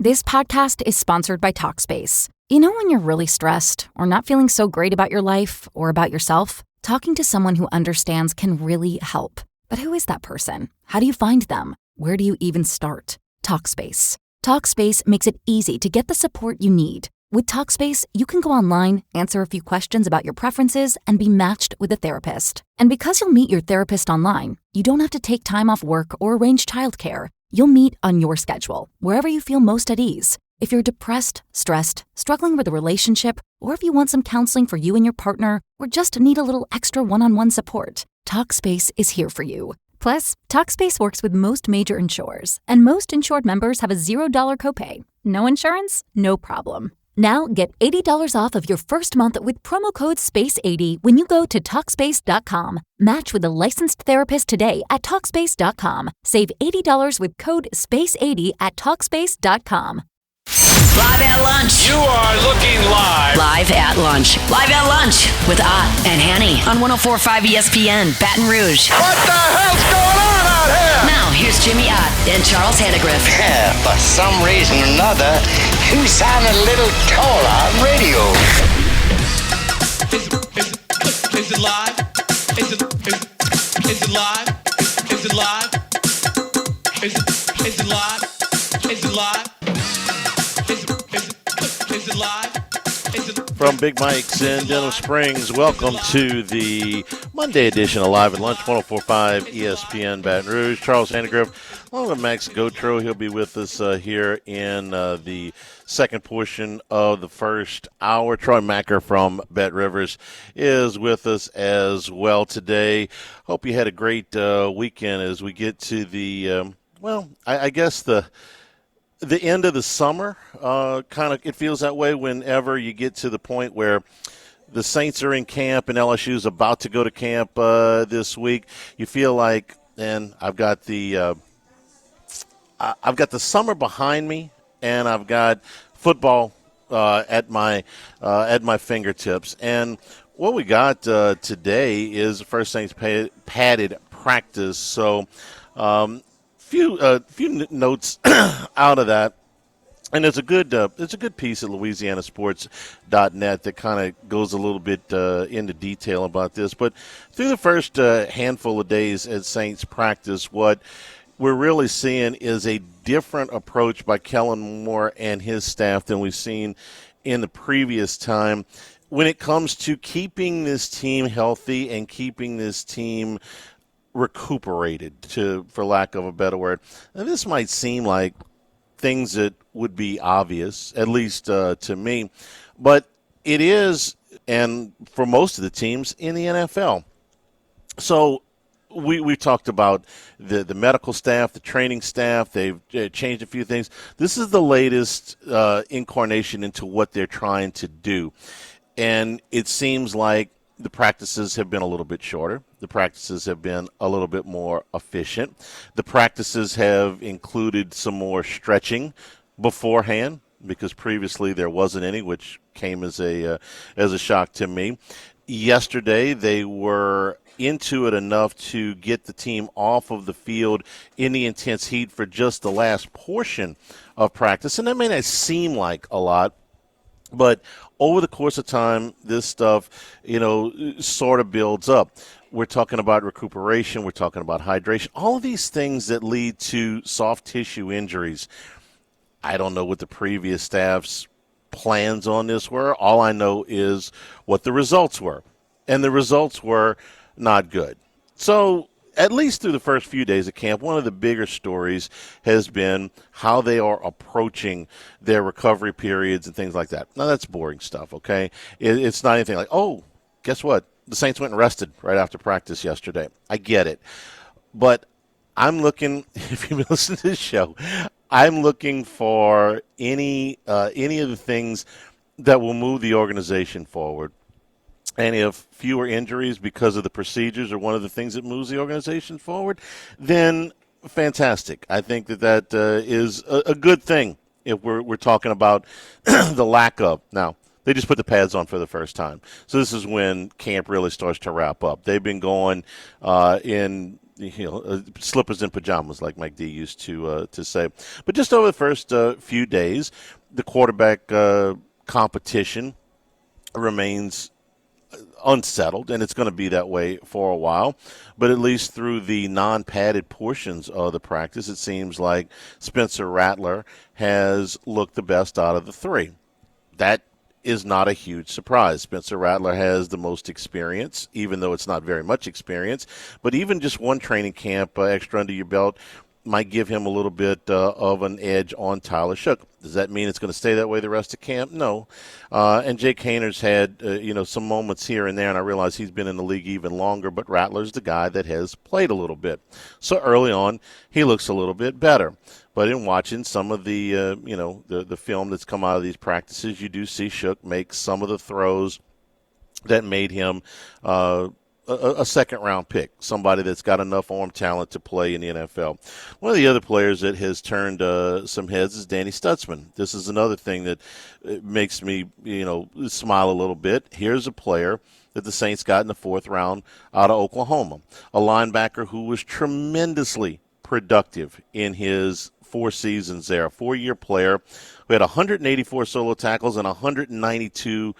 This podcast is sponsored by Talkspace. You know when you're really stressed or not feeling so great about your life or about yourself? Talking to someone who understands can really help. But who is that person? How do you find them? Where do you even start? Talkspace. Talkspace makes it easy to get the support you need. With Talkspace, you can go online, answer a few questions about your preferences, and be matched with a therapist. And because you'll meet your therapist online, you don't have to take time off work or arrange childcare. You'll meet on your schedule, wherever you feel most at ease. If you're depressed, stressed, struggling with a relationship, or if you want some counseling for you and your partner, or just need a little extra one-on-one support, Talkspace is here for you. Plus, Talkspace works with most major insurers, and most insured members have a $0 copay. No insurance? No problem. Now get $80 off of your first month with promo code SPACE80 when you go to Talkspace.com. Match with a licensed therapist today at Talkspace.com. Save $80 with code SPACE80 at Talkspace.com. Live at lunch. You are looking live. Live at lunch. Live at lunch with Ott and Hanny on 104.5 ESPN, Baton Rouge. What the hell's going on out here? Now, here's Jimmy Ott and Charles Handegriff. For some reason or another, you sound a little taller on radio. Is it live? Is it live? Is it live? Is it live? Is it live? Is it live? From Big Mike's in Denham Springs, welcome to the Monday edition of Live at Lunch, 104.5 ESPN Baton Rouge. Charles Handegriff, along with Max Gotro. He'll be with us here in the second portion of the first hour. Troy Macker from Bet Rivers is with us as well today. Hope you had a great weekend as we get to the, I guess the end of the summer. Kind of, it feels that way whenever you get to the point where the Saints are in camp and LSU's about to go to camp this week. You feel like, and I've got the summer behind me, and I've got football at my fingertips. And what we got today is the first Saints padded practice. So. Few notes out of that, and there's a good piece at LouisianaSports.net that kind of goes a little bit into detail about this. But through the first handful of days at Saints practice, what we're really seeing is a different approach by Kellen Moore and his staff than we've seen in the previous time when it comes to keeping this team healthy and keeping this team recuperated, for lack of a better word. Now, this might seem like things that would be obvious, at least to me, but it is, and for most of the teams in the NFL. So we talked about the medical staff, the training staff. They've changed a few things. This is the latest incarnation into what they're trying to do, and it seems like the practices have been a little bit shorter. The practices have been a little bit more efficient. The practices have included some more stretching beforehand because previously there wasn't any, which came as a shock to me. Yesterday they were into it enough to get the team off of the field in the intense heat for just the last portion of practice. And that may not seem like a lot, but over the course of time, this stuff, sort of builds up. We're talking about recuperation. We're talking about hydration. All of these things that lead to soft tissue injuries. I don't know what the previous staff's plans on this were. All I know is what the results were. And the results were not good. So at least through the first few days of camp, one of the bigger stories has been how they are approaching their recovery periods and things like that. Now, that's boring stuff, okay? It's not anything like, oh, guess what? The Saints went and rested right after practice yesterday. I get it. But I'm looking, if you've been listening to this show, I'm looking for any of the things that will move the organization forward. And if fewer injuries because of the procedures are one of the things that moves the organization forward, then fantastic. I think that is a good thing if we're talking about the lack of. Now, they just put the pads on for the first time. So this is when camp really starts to wrap up. They've been going in slippers and pajamas, like Mike D used to say. But just over the first few days, the quarterback competition remains unsettled, and it's going to be that way for a while. But at least through the non-padded portions of the practice, it seems like Spencer Rattler has looked the best out of the three. That is not a huge surprise. Spencer Rattler has the most experience, even though it's not very much experience. But even just one training camp extra under your belt might give him a little bit of an edge on Tyler Shook. Does that mean it's going to stay that way the rest of camp? No. And Jake Hayner's had some moments here and there, and I realize he's been in the league even longer, but Rattler's the guy that has played a little bit. So early on, he looks a little bit better. But in watching some of the the film that's come out of these practices, you do see Shook make some of the throws that made him a second-round pick, somebody that's got enough arm talent to play in the NFL. One of the other players that has turned some heads is Danny Stutzman. This is another thing that makes me, smile a little bit. Here's a player that the Saints got in the fourth round out of Oklahoma, a linebacker who was tremendously productive in his 4 seasons there, a 4-year player who had 184 solo tackles and 192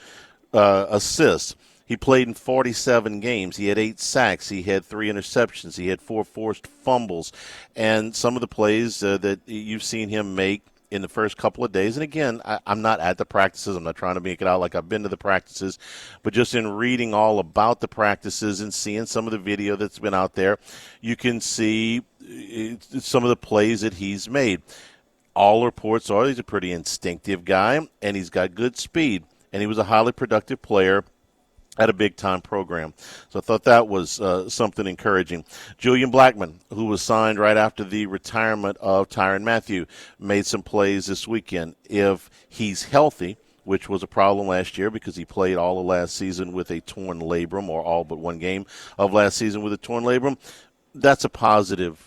assists. He played in 47 games. He had 8 sacks. He had 3 interceptions. He had 4 forced fumbles. And some of the plays that you've seen him make in the first couple of days, and again, I'm not at the practices. I'm not trying to make it out like I've been to the practices, but just in reading all about the practices and seeing some of the video that's been out there, you can see some of the plays that he's made. All reports are he's a pretty instinctive guy, and he's got good speed, and he was a highly productive player at a big-time program. So I thought that was something encouraging. Julian Blackmon, who was signed right after the retirement of Tyrann Mathieu, made some plays this weekend. If he's healthy, which was a problem last year because he played all of last season with a torn labrum, or all but one game of last season with a torn labrum, that's a positive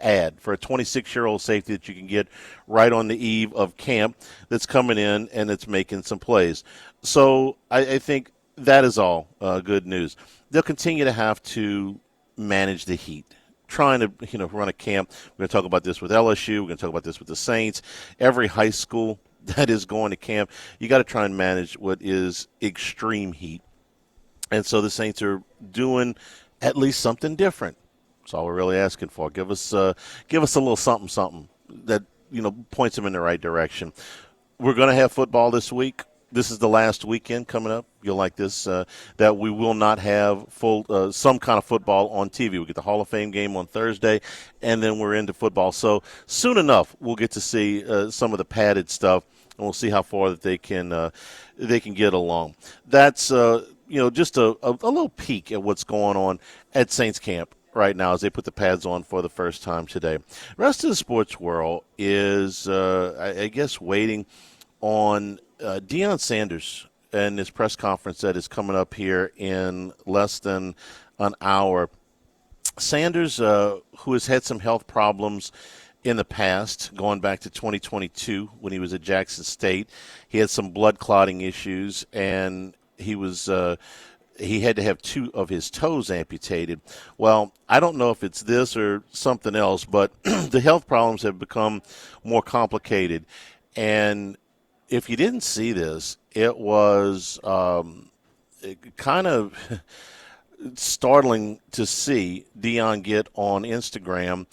ad for a 26-year-old safety that you can get right on the eve of camp that's coming in and it's making some plays. So I think that is all good news. They'll continue to have to manage the heat, trying to run a camp. We're going to talk about this with LSU. We're going to talk about this with the Saints. Every high school that is going to camp, you got to try and manage what is extreme heat. And so the Saints are doing at least something different. That's all we're really asking for. Give us a little something that points them in the right direction. We're going to have football this week. This is the last weekend coming up. You'll like this, that we will not have some kind of football on TV. We get the Hall of Fame game on Thursday, and then we're into football. So soon enough, we'll get to see some of the padded stuff, and we'll see how far that they can get along. That's just a little peek at what's going on at Saints camp right now as they put the pads on for the first time today. The rest of the sports world is, I guess, waiting on Deion Sanders and his press conference that is coming up here in less than an hour. Sanders, who has had some health problems in the past, going back to 2022 when he was at Jackson State, he had some blood clotting issues, and he had to have 2 of his toes amputated. Well, I don't know if it's this or something else, but the health problems have become more complicated. And if you didn't see this, it was kind of startling to see Deion get on Instagram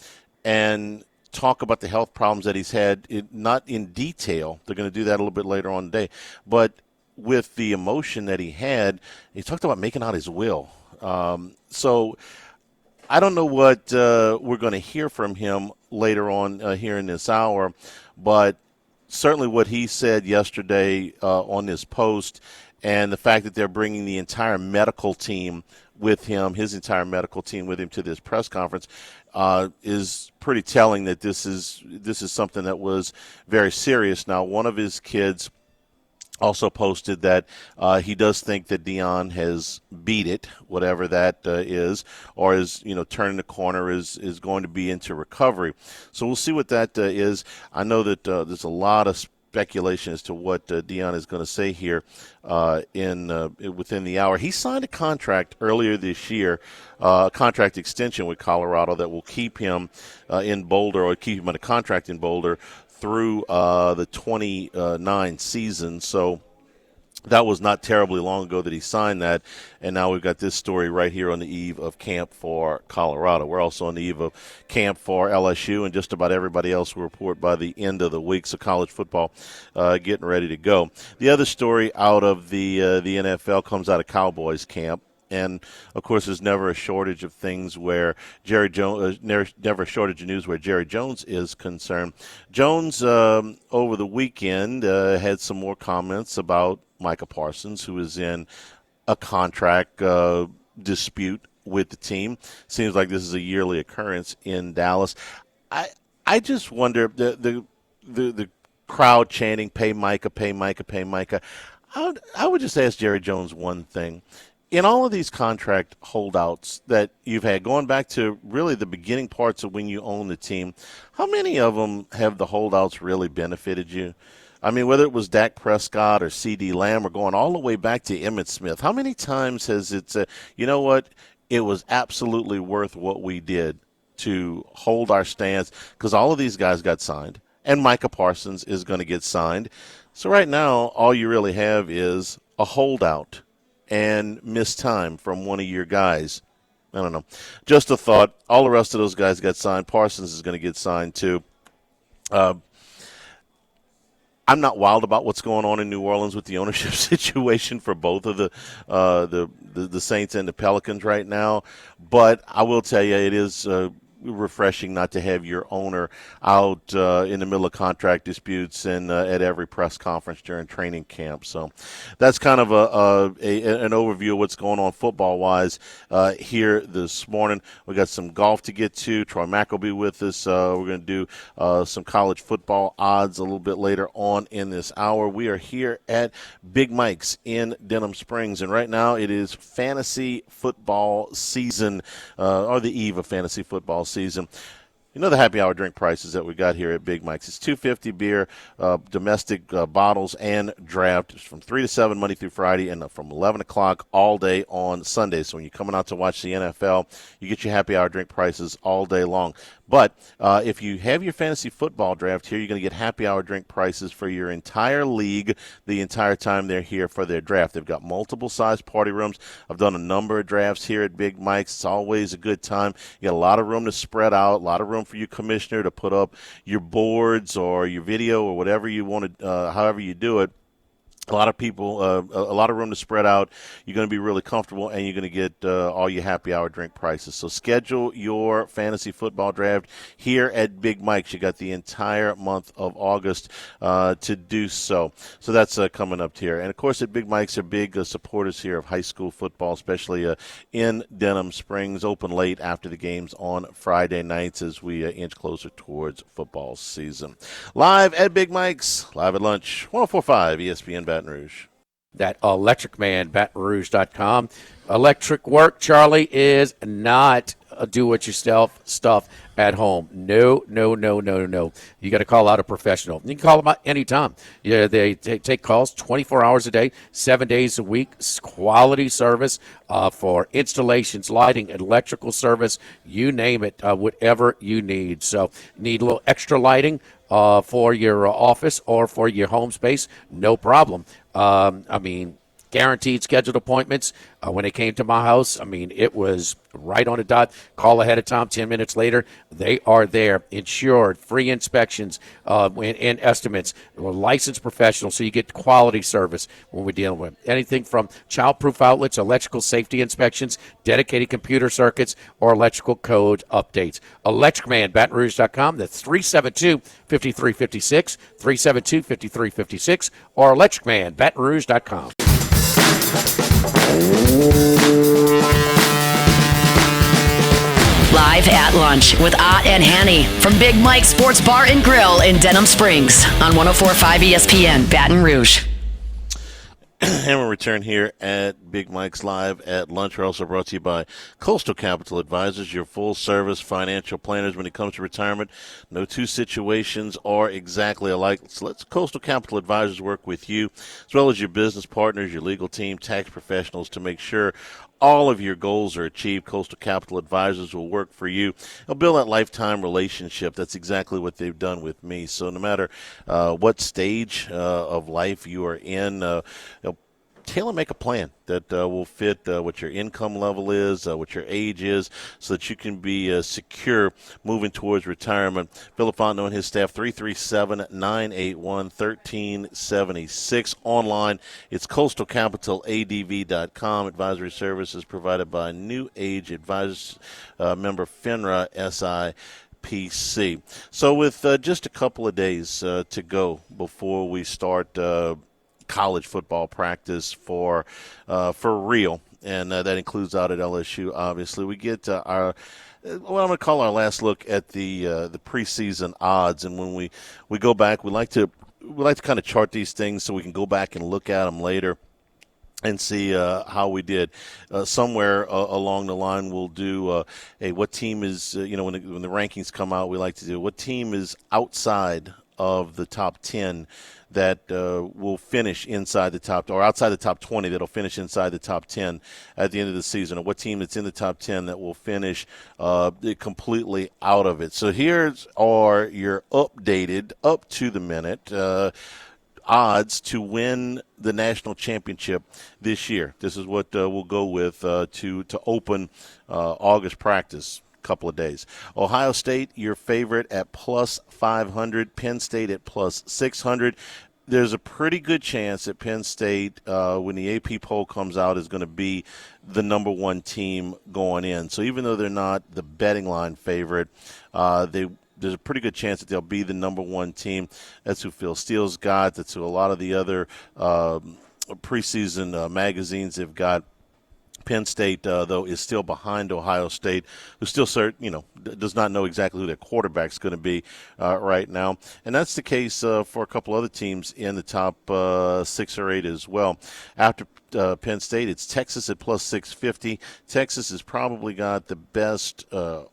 and talk about the health problems that he's had, not in detail. They're going to do that a little bit later on today. But with the emotion that he had, he talked about making out his will. So I don't know what we're going to hear from him later on here in this hour, but certainly what he said yesterday on this post, and the fact that they're bringing the entire medical team with him, his entire medical team with him to this press conference, is pretty telling that this is something that was very serious. Now, one of his kids also posted that he does think that Deion has beat it, whatever that is, or is turning the corner, is going to be into recovery. So we'll see what that is. I know that there's a lot of speculation as to what Deion is going to say here within the hour. He signed a contract earlier this year, a contract extension with Colorado that will keep him in Boulder, or keep him on a contract in Boulder through the 29 season. So that was not terribly long ago that he signed that, and now we've got this story right here on the eve of camp for Colorado. We're also on the eve of camp for LSU, and just about everybody else will report by the end of the week, so college football getting ready to go. The other story out of the NFL comes out of Cowboys camp. And, of course, there's never a shortage of things where Jerry Jones, never a shortage of news where Jerry Jones is concerned. Jones, over the weekend, had some more comments about Micah Parsons, who is in a contract dispute with the team. Seems like this is a yearly occurrence in Dallas. I just wonder, the crowd chanting, pay Micah, pay Micah, pay Micah. I would just ask Jerry Jones one thing. In all of these contract holdouts that you've had, going back to really the beginning parts of when you own the team, how many of them have the holdouts really benefited you? I mean, whether it was Dak Prescott or CeeDee Lamb or going all the way back to Emmitt Smith, how many times has it said, you know what, it was absolutely worth what we did to hold our stance, because all of these guys got signed, and Micah Parsons is going to get signed. So right now, all you really have is a holdout and missed time from one of your guys. I don't know. Just a thought. All the rest of those guys got signed. Parsons is going to get signed too. I'm not wild about what's going on in New Orleans with the ownership situation for both of the Saints and the Pelicans right now, but I will tell you it is refreshing not to have your owner out in the middle of contract disputes and at every press conference during training camp. So that's kind of an overview of what's going on football-wise here this morning. We got some golf to get to. Troy Mack will be with us. We're going to do some college football odds a little bit later on in this hour. We are here at Big Mike's in Denham Springs, and right now it is fantasy football season, or the eve of fantasy football season. You know the happy hour drink prices that we got here at Big Mike's. It's $2.50 beer, domestic bottles, and draft. It's from 3 to 7 Monday through Friday, and from 11 o'clock all day on Sunday. So when you're coming out to watch the NFL, you get your happy hour drink prices all day long. But if you have your fantasy football draft here, you're going to get happy hour drink prices for your entire league the entire time they're here for their draft. They've got multiple size party rooms. I've done a number of drafts here at Big Mike's. It's always a good time. You got a lot of room to spread out, a lot of room for your commissioner to put up your boards or your video or whatever you want to, however you do it. A lot of people, a lot of room to spread out. You're going to be really comfortable, and you're going to get all your happy hour drink prices. So schedule your fantasy football draft here at Big Mike's. You got the entire month of August to do so. So that's coming up here. And, of course, at Big Mike's are big supporters here of high school football, especially in Denham Springs, open late after the games on Friday nights as we inch closer towards football season. Live at Big Mike's, live at lunch, 104.5 ESPN Baton Rouge. That Electric Man, BatonRouge.com. Electric work, Charlie, is not do-it-yourself stuff at home. No. You got to call out a professional. You can call them out anytime. Yeah, they take calls 24 hours a day, 7 days a week. Quality service for installations, lighting, electrical service, you name it, whatever you need. So need a little extra lighting for your office or for your home space, no problem. Guaranteed scheduled appointments. When it came to my house, it was right on the dot. Call ahead of time, 10 minutes later, they are there. Insured, free inspections, and estimates. We're licensed professionals, so you get quality service when we're dealing with anything from child-proof outlets, electrical safety inspections, dedicated computer circuits, or electrical code updates. Electric Man, BatonRouge.com. That's 372-5356, 372-5356, or Electric Man, BatonRouge.com. Live at lunch with Ott and Hanny from Big Mike's Sports Bar and Grill in Denham Springs on 104.5 ESPN Baton Rouge. And we return here at Big Mike's Live at lunch. We're also brought to you by Coastal Capital Advisors, your full-service financial planners when it comes to retirement. No two situations are exactly alike. So let Coastal Capital Advisors work with you, as well as your business partners, your legal team, tax professionals, to make sure all of your goals are achieved. Coastal Capital Advisors will work for you. They'll build that lifetime relationship. That's exactly what they've done with me. So no matter what stage of life you are in, they'll tailor-make a plan that will fit what your income level is, what your age is, so that you can be secure moving towards retirement. Philip Fontenot and his staff, 337-981-1376. Online, it's coastalcapitaladv.com. Advisory services provided by New Age Advisors, member FINRA SIPC. So with just a couple of days to go before we start college football practice for real, and that includes out at LSU. Obviously, we get our what I'm going to call our last look at the preseason odds, and when we go back, we like to kind of chart these things so we can go back and look at them later and see how we did. Somewhere along the line, we'll do what team is when the rankings come out, we like to do what team is outside of the top 10 that will finish inside the top, or outside the top 20 that'll finish inside the top 10 at the end of the season, or what team that's in the top 10 that will finish completely out of it. So here's are your updated, up to the minute odds to win the national championship this year. This is what we'll go with to open August practice. Couple of days. Ohio State, your favorite at plus 500. Penn State at plus 600. There's a pretty good chance that Penn State, when the AP poll comes out, is going to be the number one team going in. So even though they're not the betting line favorite, there's a pretty good chance that they'll be the number one team. That's who Phil Steele's got. That's who a lot of the other preseason magazines have got. Penn State, though, is still behind Ohio State, who still does not know exactly who their quarterback's going to be right now. And that's the case for a couple other teams in the top 6 or 8 as well. After Penn State, it's Texas at plus 650. Texas has probably got the best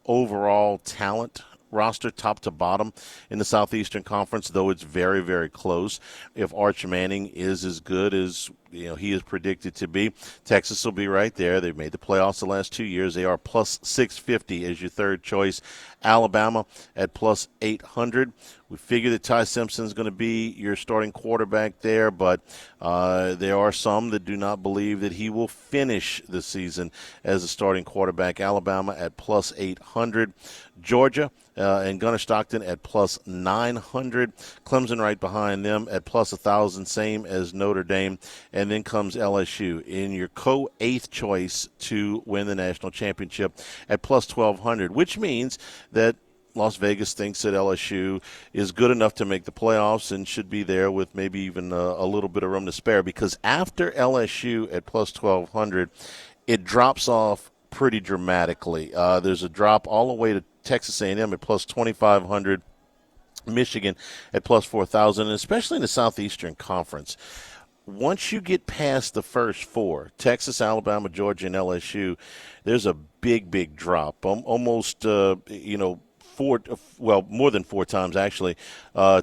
overall talent roster top to bottom in the Southeastern Conference, though it's very, very close. If Arch Manning is as good as he is predicted to be, Texas will be right there. They've made the playoffs the last 2 years. They are plus 650 as your third choice. Alabama at plus 800. We figure that Ty Simpson is going to be your starting quarterback there, but there are some that do not believe that he will finish the season as a starting quarterback. Alabama at plus 800. Georgia and Gunnar Stockton at plus 900. Clemson right behind them at plus 1,000, same as Notre Dame. And then comes LSU in your co-8th choice to win the national championship at plus 1,200, which means that Las Vegas thinks that LSU is good enough to make the playoffs and should be there with maybe even a little bit of room to spare, because after LSU at plus 1,200, it drops off pretty dramatically. There's a drop all the way to Texas A&M at plus 2,500, Michigan at plus 4,000, and especially in the Southeastern Conference. Once you get past the first 4, Texas, Alabama, Georgia, and LSU, there's a big, big drop, almost, more than 4 times actually,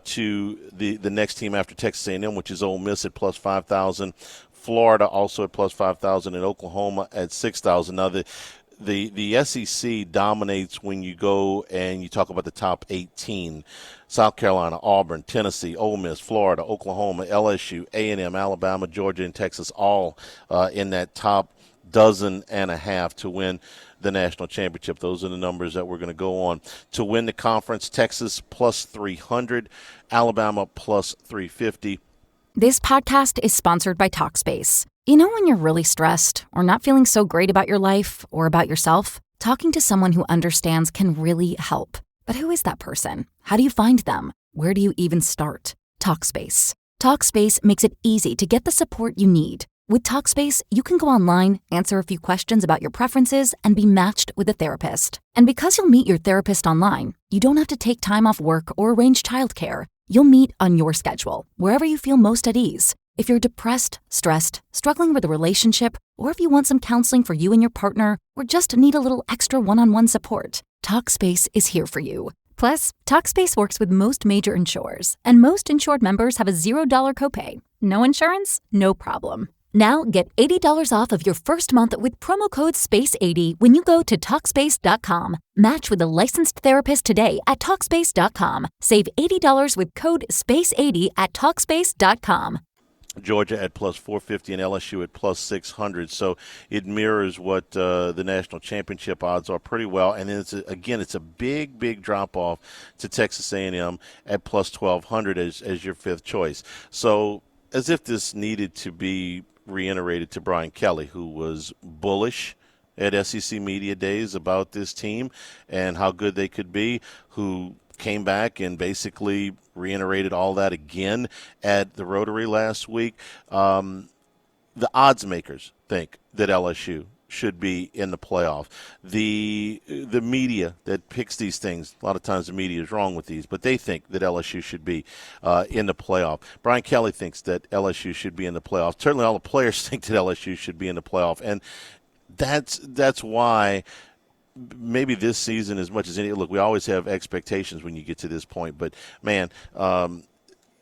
to the next team after Texas A&M, which is Ole Miss at plus 5,000. Florida also at plus 5,000, and Oklahoma at 6,000. Now, the SEC dominates when you go and you talk about the top 18. South Carolina, Auburn, Tennessee, Ole Miss, Florida, Oklahoma, LSU, A&M, Alabama, Georgia, and Texas, all in that top dozen and a half to win the national championship. Those are the numbers that we're going to go on. To win the conference, Texas plus 300, Alabama plus 350. This podcast is sponsored by Talkspace. You know when you're really stressed or not feeling so great about your life or about yourself? Talking to someone who understands can really help. But who is that person? How do you find them? Where do you even start? Talkspace. Talkspace makes it easy to get the support you need. With Talkspace, you can go online, answer a few questions about your preferences, and be matched with a therapist. And because you'll meet your therapist online, you don't have to take time off work or arrange childcare. You'll meet on your schedule, wherever you feel most at ease. If you're depressed, stressed, struggling with a relationship, or if you want some counseling for you and your partner, or just need a little extra one-on-one support, TalkSpace is here for you. Plus, TalkSpace works with most major insurers, and most insured members have a $0 copay. No insurance? No problem. Now get $80 off of your first month with promo code SPACE80 when you go to TalkSpace.com. Match with a licensed therapist today at TalkSpace.com. Save $80 with code SPACE80 at TalkSpace.com. Georgia at plus 450 and LSU at plus 600. So it mirrors what the national championship odds are pretty well. And then it's a big drop off to Texas A&M at plus 1200 as your fifth choice. So as if this needed to be reiterated to Brian Kelly, who was bullish at SEC Media Days about this team and how good they could be, who came back and basically reiterated all that again at the Rotary last week. The odds makers think that LSU should be in the playoff. The media that picks these things, a lot of times the media is wrong with these, but they think that LSU should be in the playoff. Brian Kelly thinks that LSU should be in the playoff. Certainly all the players think that LSU should be in the playoff, and that's why maybe this season, as much as any, look, we always have expectations when you get to this point, but man,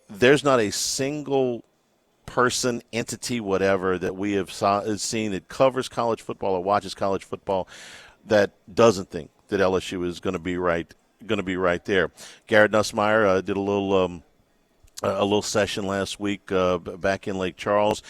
there's not a single person, entity, whatever, that we have seen that covers college football or watches college football that doesn't think that LSU is going to be right there. Garrett Nussmeier did a little session last week back in Lake Charles.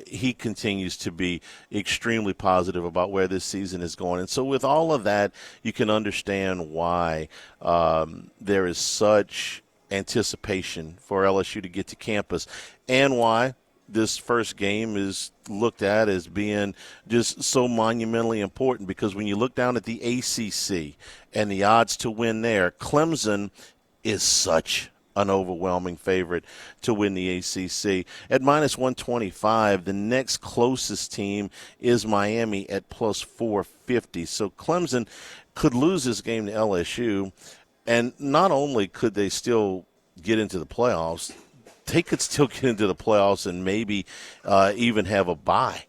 He continues to be extremely positive about where this season is going. And so with all of that, you can understand why there is such anticipation for LSU to get to campus and why this first game is looked at as being just so monumentally important, because when you look down at the ACC and the odds to win there, Clemson is such an overwhelming favorite to win the ACC. At minus 125, the next closest team is Miami at plus 450. So Clemson could lose this game to LSU, and not only could they still get into the playoffs, they could still get into the playoffs and maybe even have a bye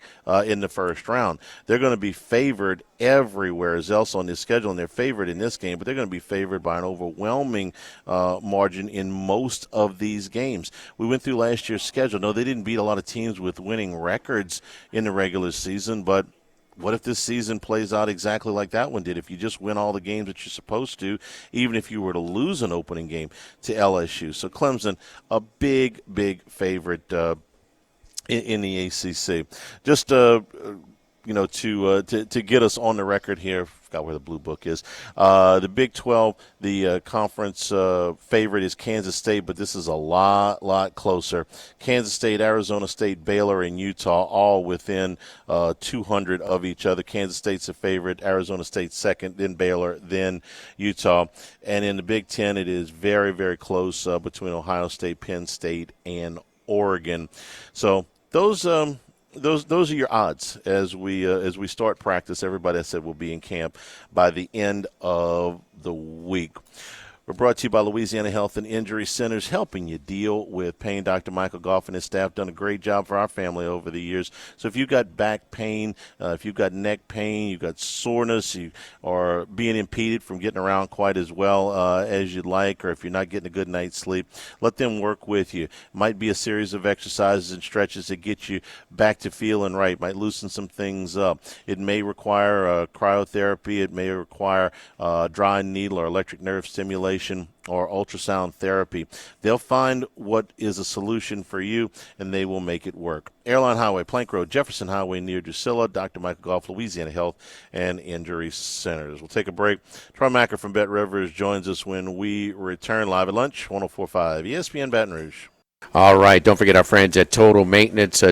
in the first round. They're going to be favored everywhere else on this schedule, and they're favored in this game, but they're going to be favored by an overwhelming margin in most of these games. We went through last year's schedule. No, they didn't beat a lot of teams with winning records in the regular season, but what if this season plays out exactly like that one did? If you just win all the games that you're supposed to, even if you were to lose an opening game to LSU. So Clemson, a big favorite in the ACC. Just to get us on the record here, forgot where the blue book is. The Big 12, the conference favorite is Kansas State, but this is a lot closer. Kansas State, Arizona State, Baylor, and Utah all within 200 of each other. Kansas State's a favorite, Arizona State second, then Baylor, then Utah. And in the Big 10, it is very close between Ohio State, Penn State, and Oregon. So those are your odds as we start practice. Everybody I said will be in camp by the end of the week. We're brought to you by Louisiana Health and Injury Centers, helping you deal with pain. Dr. Michael Goff and his staff done a great job for our family over the years. So if you've got back pain, if you've got neck pain, you've got soreness, you are being impeded from getting around quite as well as you'd like, or if you're not getting a good night's sleep, let them work with you. It might be a series of exercises and stretches that get you back to feeling right, might loosen some things up. It may require cryotherapy. It may require dry needle or electric nerve stimulation or ultrasound therapy. They'll find what is a solution for you, and they will make it work. Airline Highway, Plank Road, Jefferson Highway near Drusilla. Dr. Michael Goff, Louisiana Health and Injury Centers. We'll take a break. Troy Macker from Bet Rivers joins us when we return live at lunch, 104.5 ESPN Baton Rouge. All right, don't forget our friends at Total Maintenance.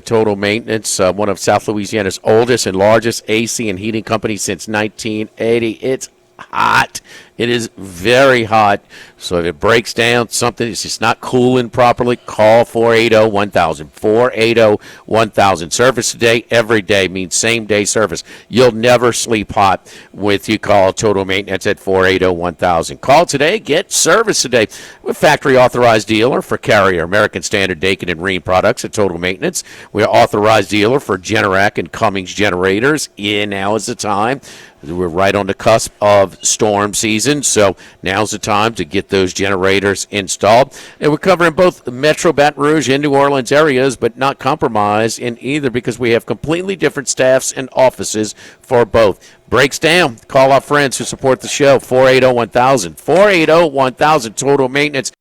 One of South Louisiana's oldest and largest AC and heating companies since 1980. It's hot It is very hot. So if it breaks down, something is just not cooling properly, call 480-1000. 480-1000. Service today, every day means same-day service. You'll never sleep hot with you call Total Maintenance at 480-1000. Call today, get service today. We're factory-authorized dealer for Carrier, American Standard, Dakin, and Rheem products at Total Maintenance. We're authorized dealer for Generac and Cummings generators. Now is the time. We're right on the cusp of storm season, so now's the time to get those generators installed. And we're covering both the Metro Baton Rouge and New Orleans areas, but not compromised in either because we have completely different staffs and offices for both. Breaks down. Call our friends who support the show, 480-1000. 480-1000, Total Maintenance.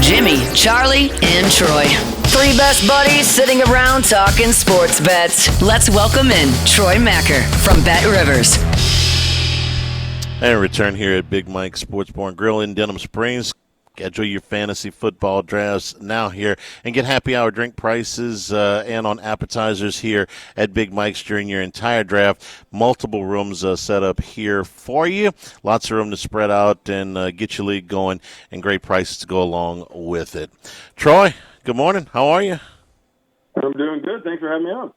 Jimmy, Charlie, and Troy. Three best buddies sitting around talking sports bets. Let's welcome in Troy Macker from Bet Rivers. And return here at Big Mike Sports Bar and Grill in Denham Springs. Schedule your fantasy football drafts now here and get happy hour drink prices and on appetizers here at Big Mike's during your entire draft. Multiple rooms set up here for you. Lots of room to spread out and get your league going, and great prices to go along with it. Troy, good morning. How are you? I'm doing good. Thanks for having me on.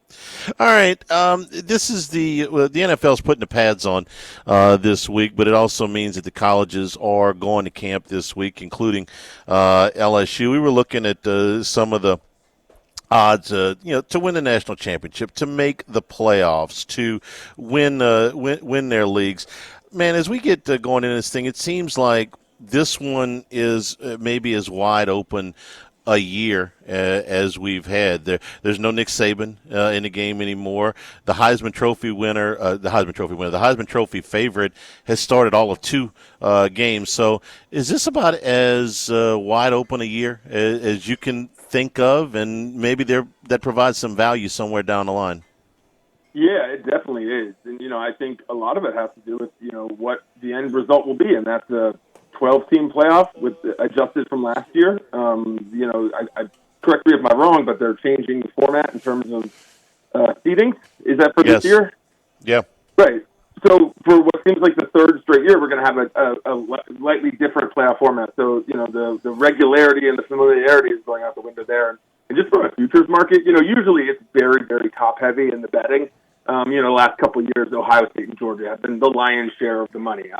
All right. This is the NFL's putting the pads on this week, but it also means that the colleges are going to camp this week, including LSU. We were looking at some of the odds, to win the national championship, to make the playoffs, to win their leagues. Man, as we get going into this thing, it seems like this one is maybe as wide open a year as we've had. There's no Nick Saban in the game anymore. The Heisman Trophy favorite has started all of two games. So is this about as wide open a year as you can think of, and maybe that provides some value somewhere down the line? Yeah, it definitely is. And, I think a lot of it has to do with, what the end result will be, and that's a 12-team playoff with adjusted from last year. I correct me if I'm wrong, but they're changing the format in terms of seeding. Is that for this year? Yeah. Right. So for what seems like the third straight year, we're going to have a slightly different playoff format. So, the regularity and the familiarity is going out the window there. And just from a futures market, usually it's very, very top-heavy in the betting. The last couple of years, Ohio State and Georgia have been the lion's share of the money.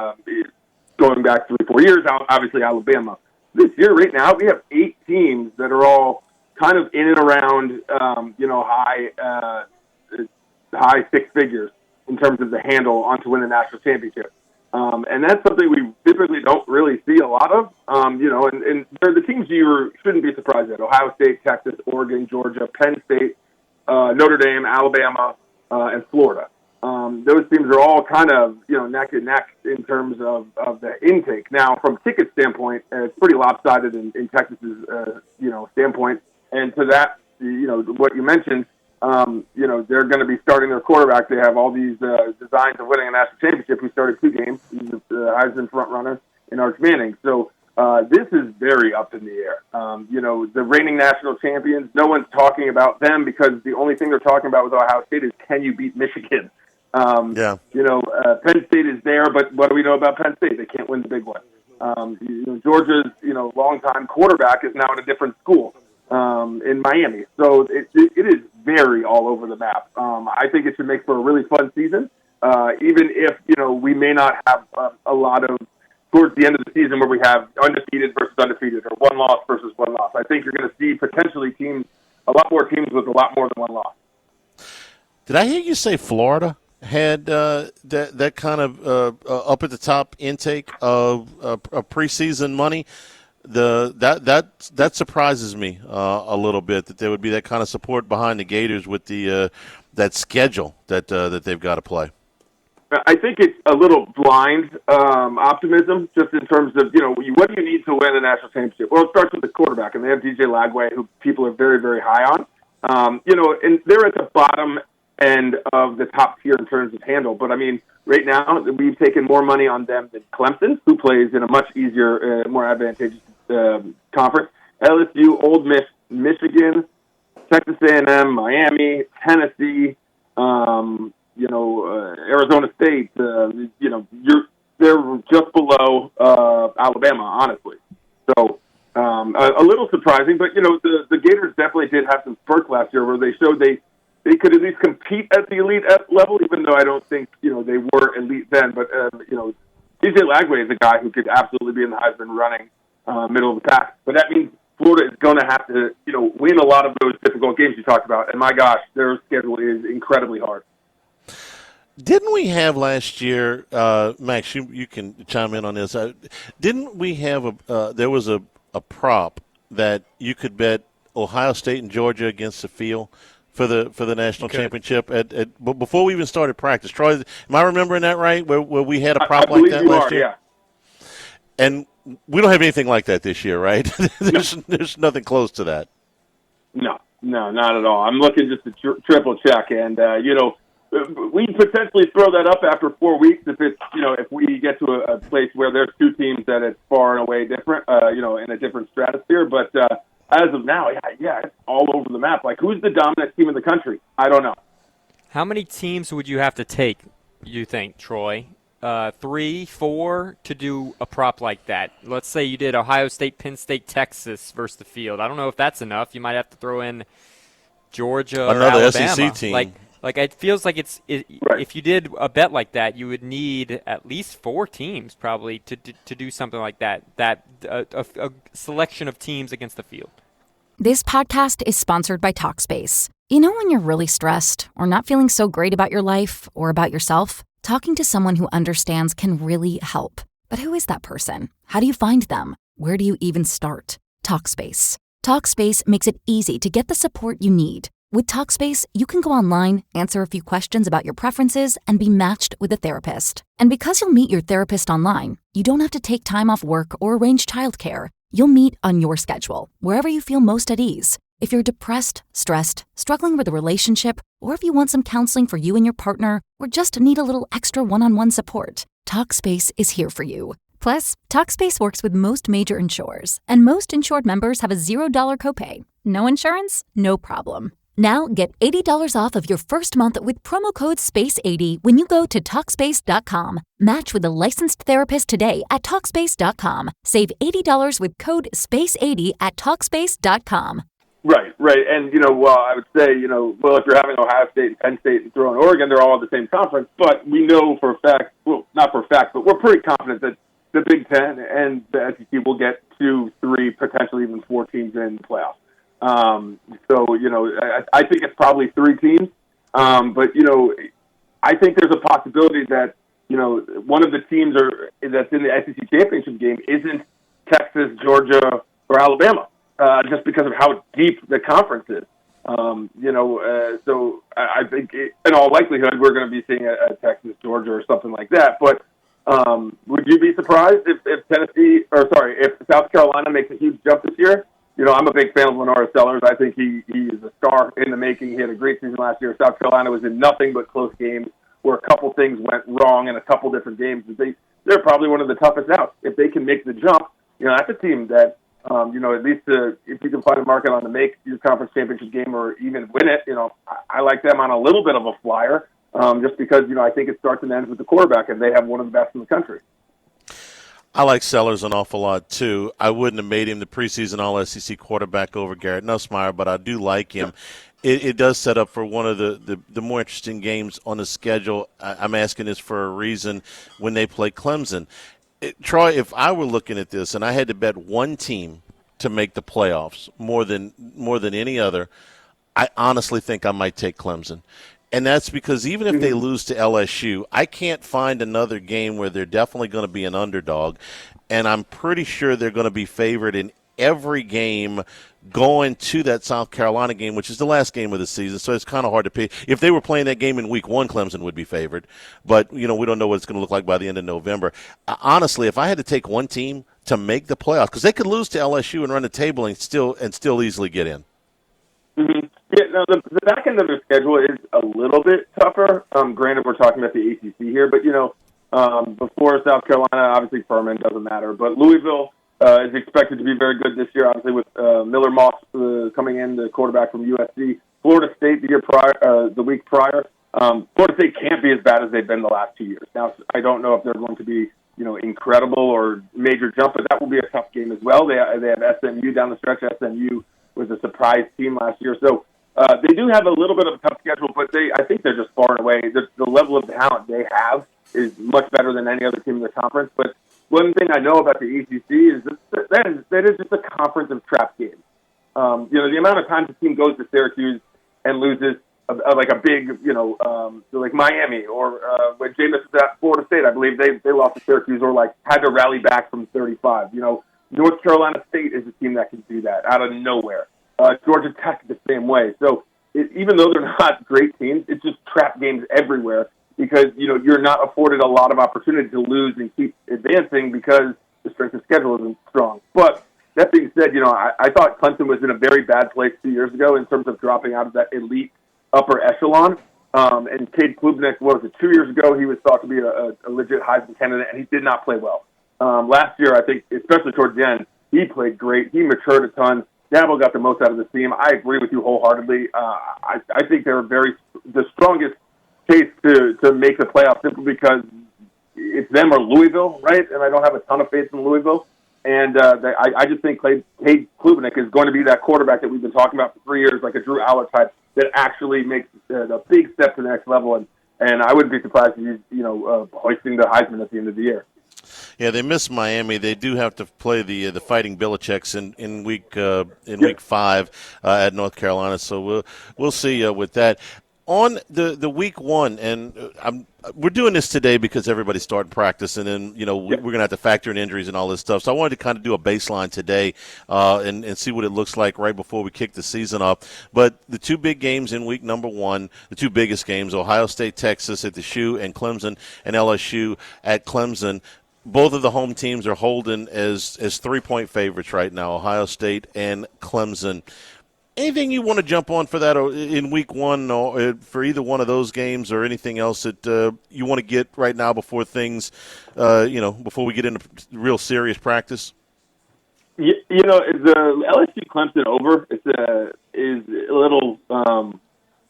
Going back 3-4 years, obviously Alabama. This year, right now, we have 8 teams that are all kind of in and around, high six figures in terms of the handle on to win the national championship. And that's something we typically don't really see a lot of. And they're the teams you shouldn't be surprised at: Ohio State, Texas, Oregon, Georgia, Penn State, Notre Dame, Alabama, and Florida. Those teams are all kind of, neck and neck in terms of the intake. Now, from ticket standpoint, it's pretty lopsided in Texas's, standpoint. And to that, what you mentioned, they're going to be starting their quarterback. They have all these designs of winning a national championship. He started 2 games. He's the Heisman front runner in Arch Manning. So this is very up in the air. The reigning national champions, no one's talking about them because the only thing they're talking about with Ohio State is, can you beat Michigan? Penn State is there, but what do we know about Penn State? They can't win the big one. Georgia's, longtime quarterback is now at a different school in Miami. So it is very all over the map. I think it should make for a really fun season, even if, we may not have a lot of towards the end of the season where we have undefeated versus undefeated or one loss versus one loss. I think you're going to see potentially a lot more teams with a lot more than one loss. Did I hear you say Florida had that kind of up at the top intake of preseason money? That surprises me a little bit, that there would be that kind of support behind the Gators with the that schedule that they've got to play. I think it's a little blind optimism, just in terms of, what do you need to win a national championship? Well, it starts with the quarterback, and they have DJ Lagway, who people are very, very high on. And they're at the bottom end of the top tier in terms of handle. But, right now, we've taken more money on them than Clemson, who plays in a much easier, more advantageous conference. LSU, Ole Miss, Michigan, Texas A&M, Miami, Tennessee, Arizona State. They're just below Alabama, honestly. So a little surprising, but the Gators definitely did have some spurts last year where they showed they could at least compete at the elite level, even though I don't think they were elite then. But DJ Lagway is a guy who could absolutely be in the Heisman running, middle of the pack. But that means Florida is going to have to win a lot of those difficult games you talked about. And my gosh, their schedule is incredibly hard. Didn't we have last year, Max, you can chime in on this, didn't we have there was a prop that you could bet Ohio State and Georgia against the field for the national championship before we even started practice? Troy, am I remembering that right, where we had a prop like that last year? Yeah. And we don't have anything like that this year, right? There's nothing close to that. No, not at all. I'm looking just to triple check, and we potentially throw that up after 4 weeks if it's if we get to a place where there's two teams that it's far and away different, in a different stratosphere. But as of now, yeah, it's all over the map. Like, who's the dominant team in the country? I don't know. How many teams would you have to take, you think, Troy? 3, 4 to do a prop like that? Let's say you did Ohio State, Penn State, Texas versus the field. I don't know if that's enough. You might have to throw in Georgia or another Alabama. SEC team. Like it feels like Right. if you did a bet like that, you would need at least 4 teams probably to do something like that. A selection of teams against the field. This podcast is sponsored by Talkspace. You know when you're really stressed or not feeling so great about your life or about yourself? Talking to someone who understands can really help. But who is that person? How do you find them? Where do you even start? Talkspace. Talkspace makes it easy to get the support you need. With Talkspace, you can go online, answer a few questions about your preferences, and be matched with a therapist. And because you'll meet your therapist online, you don't have to take time off work or arrange childcare. You'll meet on your schedule, wherever you feel most at ease. If you're depressed, stressed, struggling with a relationship, or if you want some counseling for you and your partner, or just need a little extra one-on-one support, Talkspace is here for you. Plus, Talkspace works with most major insurers, and most insured members have a $0 copay. No insurance? No problem. Now get $80 off of your first month with promo code SPACE80 when you go to Talkspace.com. Match with a licensed therapist today at Talkspace.com. Save $80 with code SPACE80 at Talkspace.com. Right. And, I would say, if you're having Ohio State and Penn State and throwing Oregon, they're all in the same conference. But we know for a fact, well, not for a fact, but we're pretty confident that the Big Ten and the SEC will get 2, 3, potentially even 4 teams in the playoffs. I think it's probably 3 teams. But I think there's a possibility that, one of the teams that's in the SEC championship game isn't Texas, Georgia, or Alabama, just because of how deep the conference is. So I think in all likelihood, we're going to be seeing a Texas, Georgia, or something like that. But would you be surprised if South Carolina makes a huge jump this year? I'm a big fan of Lenora Sellers. I think he is a star in the making. He had a great season last year. South Carolina was in nothing but close games where a couple things went wrong in a couple different games. They're probably one of the toughest outs. If they can make the jump, that's a team that, at least if you can find a market on to make your conference championship game or even win it, I like them on a little bit of a flyer just because, I think it starts and ends with the quarterback, and they have one of the best in the country. I like Sellers an awful lot, too. I wouldn't have made him the preseason All-SEC quarterback over Garrett Nussmeier, but I do like him. It does set up for one of the more interesting games on the schedule. I'm asking this for a reason when they play Clemson. Troy, if I were looking at this and I had to bet one team to make the playoffs more than any other, I honestly think I might take Clemson. And that's because even if they lose to LSU, I can't find another game where they're definitely going to be an underdog. And I'm pretty sure they're going to be favored in every game going to that South Carolina game, which is the last game of the season. So it's kind of hard to pick. If they were playing that game in week 1, Clemson would be favored. But, we don't know what it's going to look like by the end of November. Honestly, if I had to take one team to make the playoffs, because they could lose to LSU and run the table and still easily get in. Mm-hmm. Yeah, no, the back end of their schedule is a little bit tougher. Granted, we're talking about the ACC here, but, before South Carolina, obviously Furman doesn't matter. But Louisville, is expected to be very good this year, obviously, with Miller Moss coming in, the quarterback from USC. Florida State the week prior. Florida State can't be as bad as they've been the last 2 years. Now, I don't know if they're going to be, incredible or major jump, but that will be a tough game as well. They have SMU down the stretch. SMU was a surprise team last year. So they do have a little bit of a tough schedule, but I think they're just far and away. The level of talent they have is much better than any other team in the conference. But one thing I know about the ACC is that is just a conference of trap games. The amount of times a team goes to Syracuse and loses like a big, like Miami or when Jameis was at Florida State, I believe they lost to Syracuse or like had to rally back from 35. North Carolina State is a team that can do that out of nowhere. Georgia Tech the same way. So even though they're not great teams, it's just trap games everywhere because, you're not afforded a lot of opportunity to lose and keep advancing because the strength of schedule isn't strong. But that being said, I thought Clemson was in a very bad place 2 years ago in terms of dropping out of that elite upper echelon. And Cade Klubnik, 2 years ago, he was thought to be a legit Heisman candidate, and he did not play well. Last year, I think, especially towards the end, he played great. He matured a ton. Dabo got the most out of the team. I agree with you wholeheartedly. I think they're the strongest case to make the playoffs simply because it's them or Louisville, right? And I don't have a ton of faith in Louisville. And I just think Cade Klubnik is going to be that quarterback that we've been talking about for 3 years, like a Drew Aller type, that actually makes a big step to the next level. And I wouldn't be surprised if he's, hoisting the Heisman at the end of the year. Yeah, they miss Miami. They do have to play the Fighting Belichicks in week 5 at North Carolina. So we'll see with that. On the week 1, and we're doing this today because everybody's starting practice, and then we're going to have to factor in injuries and all this stuff. So I wanted to kind of do a baseline today and see what it looks like right before we kick the season off. But the two big games in week number 1, the two biggest games, Ohio State, Texas at the Shoe, and Clemson and LSU at Clemson. Both of the home teams are holding as 3-point favorites right now, Ohio State and Clemson. Anything you want to jump on for that in week 1 or for either one of those games or anything else that you want to get right now before things, before we get into real serious practice? Is the LSU Clemson over is a little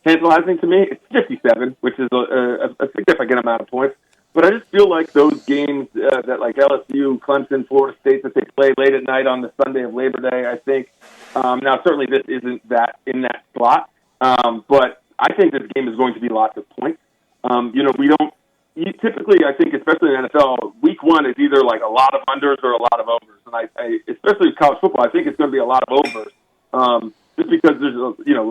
tantalizing to me. It's 57, which is a significant amount of points. But I just feel like those games that like LSU, Clemson, Florida State that they play late at night on the Sunday of Labor Day, I think. Now, certainly this isn't that in that slot, but I think this game is going to be lots of points. Typically, I think, especially in the NFL, week 1 is either like a lot of unders or a lot of overs. And I especially with college football, I think it's going to be a lot of overs. Just because there's,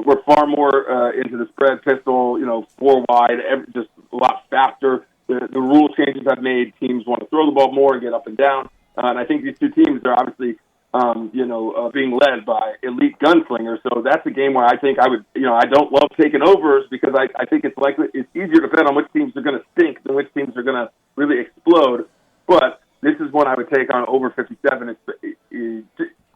we're far more into the spread pistol, 4 wide, just a lot faster. The rule changes have made teams want to throw the ball more and get up and down. And I think these two teams are obviously, being led by elite gunslingers. So that's a game where I think I would, I don't love taking overs because I think it's easier to bet on which teams are going to stink than which teams are going to really explode. But this is one I would take on over 57. At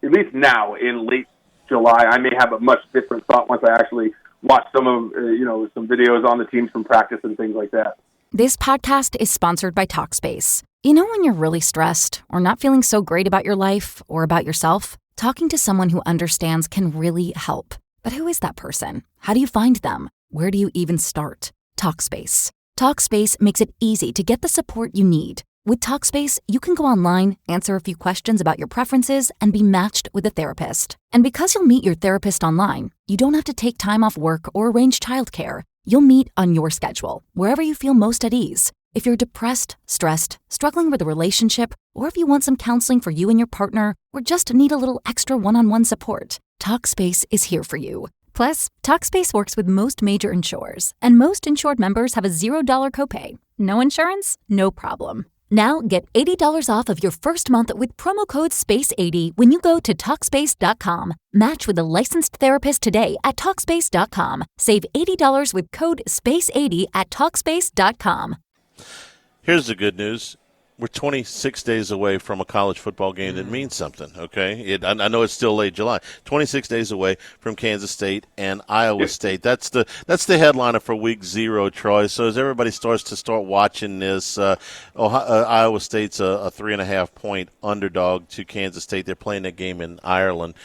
least now in late July, I may have a much different thought once I actually watch some videos on the teams from practice and things like that. This podcast is sponsored by Talkspace. When you're really stressed or not feeling so great about your life or about yourself, talking to someone who understands can really help. But who is that person? How do you find them? Where do you even start? Talkspace. Talkspace makes it easy to get the support you need. With Talkspace, you can go online, answer a few questions about your preferences, and be matched with a therapist. And because you'll meet your therapist online, you don't have to take time off work or arrange childcare. You'll meet on your schedule, wherever you feel most at ease. If you're depressed, stressed, struggling with a relationship, or if you want some counseling for you and your partner, or just need a little extra one-on-one support, Talkspace is here for you. Plus, Talkspace works with most major insurers, and most insured members have a $0 copay. No insurance? No problem. Now get $80 off of your first month with promo code SPACE80 when you go to Talkspace.com. Match with a licensed therapist today at Talkspace.com. Save $80 with code SPACE80 at Talkspace.com. Here's the good news. We're 26 days away from a college football game that means something, okay? I know it's still late July. 26 days away from Kansas State and Iowa State. That's the headliner for Week 0, Troy. So as everybody starts watching this, Iowa State's a 3.5-point underdog to Kansas State. They're playing that game in Ireland.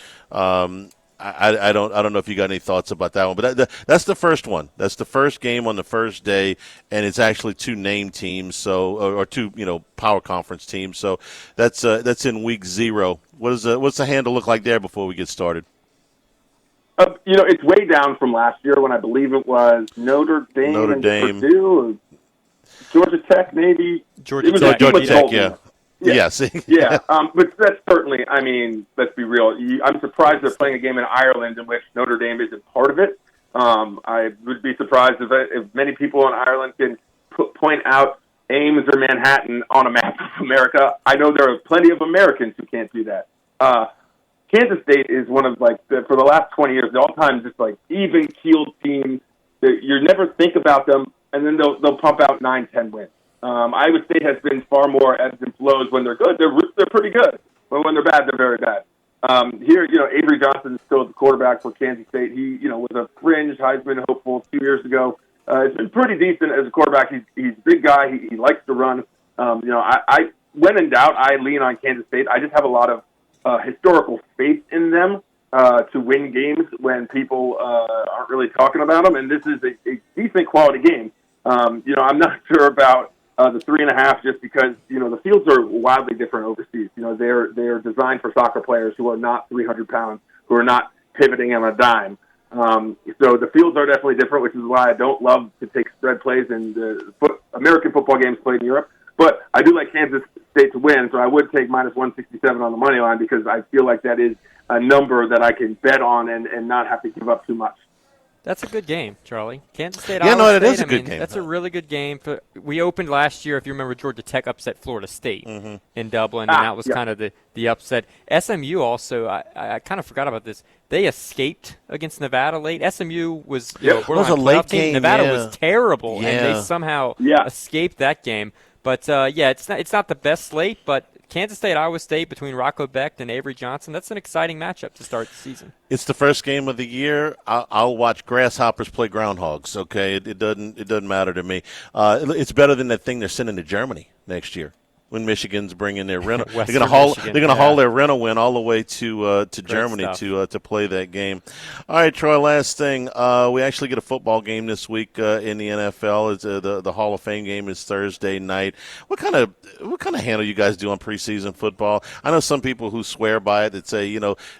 I don't know if you got any thoughts about that one, but that's the first one. That's the first game on the first day, and it's actually two name teams, or two power conference teams. So that's in Week 0. What's the handle look like there before we get started? It's way down from last year when I believe it was Notre Dame and Purdue, or Georgia Tech, maybe. Georgia Tech, yeah. Yes. Yeah, but that's certainly, let's be real. I'm surprised they're playing a game in Ireland in which Notre Dame isn't part of it. I would be surprised if many people in Ireland can point out Ames or Manhattan on a map of America. I know there are plenty of Americans who can't do that. Kansas State is one of, for the last 20 years, the all-time just, even-keeled team. You never think about them, and then they'll pump out 9-10 wins. Iowa State has been far more ebbs and flows. When they're good, they're pretty good. But when they're bad, they're very bad. Here, Avery Johnson is still the quarterback for Kansas State. He, was a fringe Heisman hopeful 2 years ago. He's been pretty decent as a quarterback. He's a big guy. He likes to run. I when in doubt, I lean on Kansas State. I just have a lot of historical faith in them to win games when people aren't really talking about them. And this is a decent quality game. I'm not sure about the 3.5, just because the fields are wildly different overseas. They're designed for soccer players who are not 300 pounds, who are not pivoting on a dime. So the fields are definitely different, which is why I don't love to take spread plays in the American football games played in Europe. But I do like Kansas State to win, so I would take minus 167 on the money line, because I feel like that is a number that I can bet on and not have to give up too much. That's a good game, Charlie. Kansas State. It is a good game. That's a really good game. We opened last year, if you remember, Georgia Tech upset Florida State in Dublin, and that was kind of the upset. SMU also, I kind of forgot about this. They escaped against Nevada late. SMU was it was a late game. Nevada was terrible, and they somehow escaped that game. But it's not the best slate, but Kansas State, Iowa State, between Rocco Becht and Avery Johnson, that's an exciting matchup to start the season. It's the first game of the year. I'll watch grasshoppers play groundhogs. Okay, it doesn't matter to me. It's better than that thing they're sending to Germany next year when Michigan's bringing their rental. They're going to haul their rental win all the way to Germany to play that game. All right, Troy. Last thing, we actually get a football game this week in the NFL. It's the Hall of Fame game is Thursday night. What kind of handle you guys do on preseason football? I know some people who swear by it that say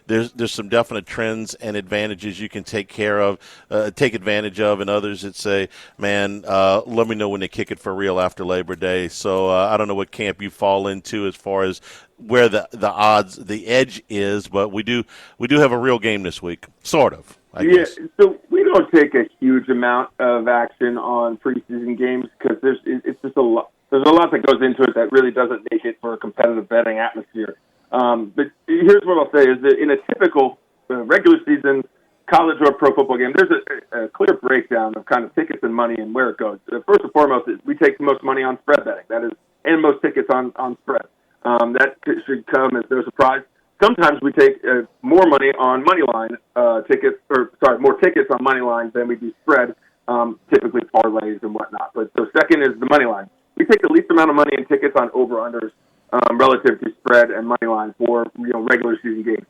there's some definite trends and advantages you can take advantage of, and others that say, man, let me know when they kick it for real after Labor Day. So I don't know what camp you fall into as far as where the edge is, but we do have a real game this week, sort of. I guess. So we don't take a huge amount of action on preseason games because it's just a lot. There's a lot that goes into it that really doesn't make it for a competitive betting atmosphere. But here's what I'll say is that in a typical regular season college or pro football game, there's a clear breakdown of kind of tickets and money and where it goes. First and foremost, we take the most money on spread betting. That is, and most tickets on spread. That should come as no surprise. Sometimes we take more money on money line more tickets on money lines than we do spread, typically parlays and whatnot. But so second is the money line. We take the least amount of money in tickets on over-unders relative to spread and money line for regular season games.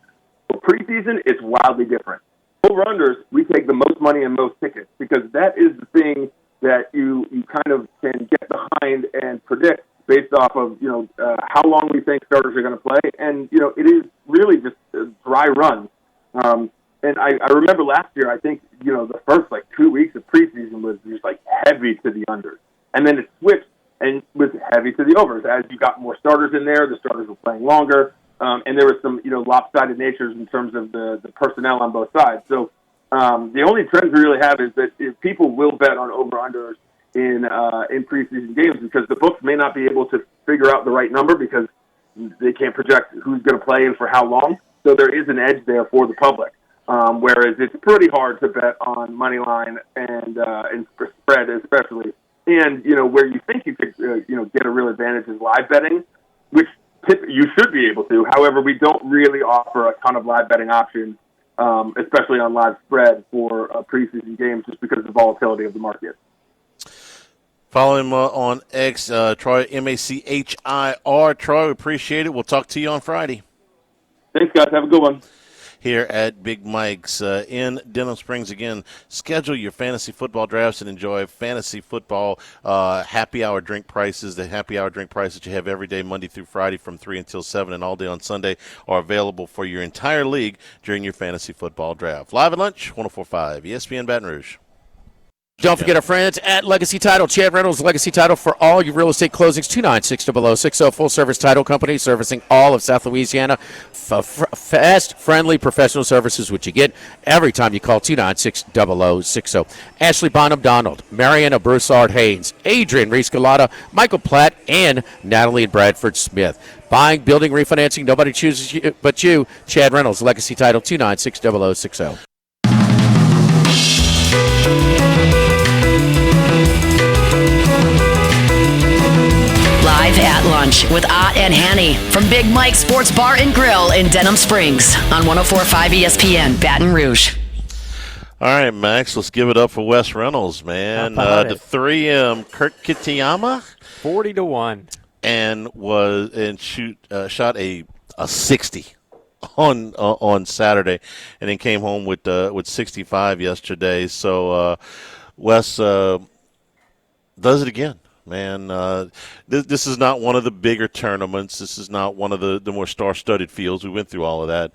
For preseason, it's wildly different. Over-unders, we take the most money and most tickets because that is the thing that you kind of can get behind and predict based off of how long we think starters are going to play, and it is really just a dry run. And I remember last year, I think the first 2 weeks of preseason was just heavy to the unders, and then it switched and was heavy to the overs as you got more starters in there. The starters were playing longer, and there was some lopsided natures in terms of the personnel on both sides. So the only trends we really have is that if people will bet on over-unders in preseason games because the books may not be able to figure out the right number because they can't project who's going to play and for how long. So there is an edge there for the public. Whereas it's pretty hard to bet on money line and spread, especially And, where you think you could, get a real advantage is live betting, which you should be able to. However, we don't really offer a ton of live betting options, especially on live spread for preseason games, just because of the volatility of the market. Follow him on X, Troy, Machir. Troy, we appreciate it. We'll talk to you on Friday. Thanks, guys. Have a good one. Here at Big Mike's in Denham Springs. Again, schedule your fantasy football drafts and enjoy fantasy football happy hour drink prices. The happy hour drink prices you have every day, Monday through Friday from 3 until 7 and all day on Sunday are available for your entire league during your fantasy football draft. Live at lunch, 104.5 ESPN Baton Rouge. Don't forget our friends at Legacy Title. Chad Reynolds, Legacy Title for all your real estate closings. 296-0060. Full-service title company servicing all of South Louisiana. Fast, friendly, professional services, which you get every time you call 296-0060. Ashley Bonham-Donald, Mariana Broussard-Haynes, Adrian Reese-Galata, Michael Platt, and Natalie and Bradford Smith. Buying, building, refinancing, nobody chooses you but you. Chad Reynolds, Legacy Title, 296-0060. Live at lunch with Ott and Hanny from Big Mike's Sports Bar and Grill in Denham Springs on 104.5 ESPN Baton Rouge. All right, Max, let's give it up for Wes Reynolds, man. The 3M Kurt Kitayama, 40-1, and shot a 60 on Saturday, and then came home with 65 yesterday. So Wes does it again. Man, this is not one of the bigger tournaments. This is not one of the more star-studded fields. We went through all of that.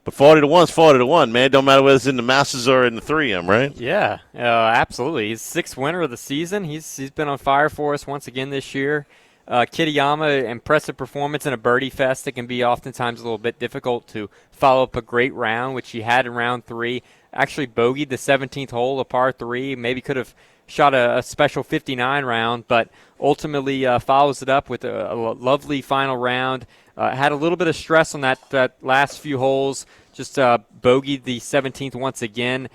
But 40-1 is 40-1, man. Don't matter whether it's in the Masters or in the 3M, right? Yeah, absolutely. He's sixth winner of the season. He's been on fire for us once again this year. Kitayama, impressive performance in a birdie fest. It can be oftentimes a little bit difficult to follow up a great round, which he had in round 3. Actually bogeyed the 17th hole, a par 3. Maybe could have shot a special 59 round, but ultimately follows it up with a lovely final round. Had a little bit of stress on that last few holes, just bogeyed the 17th once again.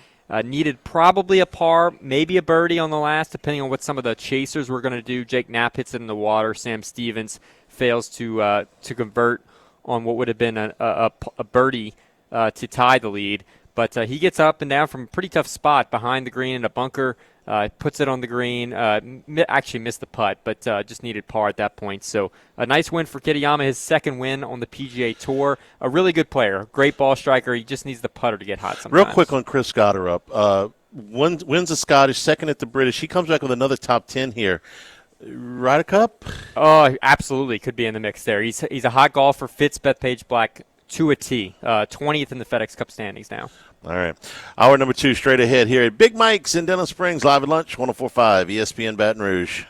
Needed probably a par, maybe a birdie on the last, depending on what some of the chasers were going to do. Jake Knapp hits it in the water. Sam Stevens fails to convert on what would have been a birdie to tie the lead. But he gets up and down from a pretty tough spot behind the green in a bunker. Puts it on the green. Actually missed the putt, but just needed par at that point. So a nice win for Kitayama, his second win on the PGA Tour. A really good player, great ball striker. He just needs the putter to get hot sometimes. Real quick on Chris Gotterup. Wins the Scottish, second at the British. He comes back with another top 10 here. Ryder Cup? Oh, absolutely. Could be in the mix there. He's a hot golfer, fits Bethpage Black to a T. 20th in the FedEx Cup standings now. All right. Hour number 2 straight ahead here at Big Mike's in Denham Springs. Live at lunch, 104.5 ESPN Baton Rouge.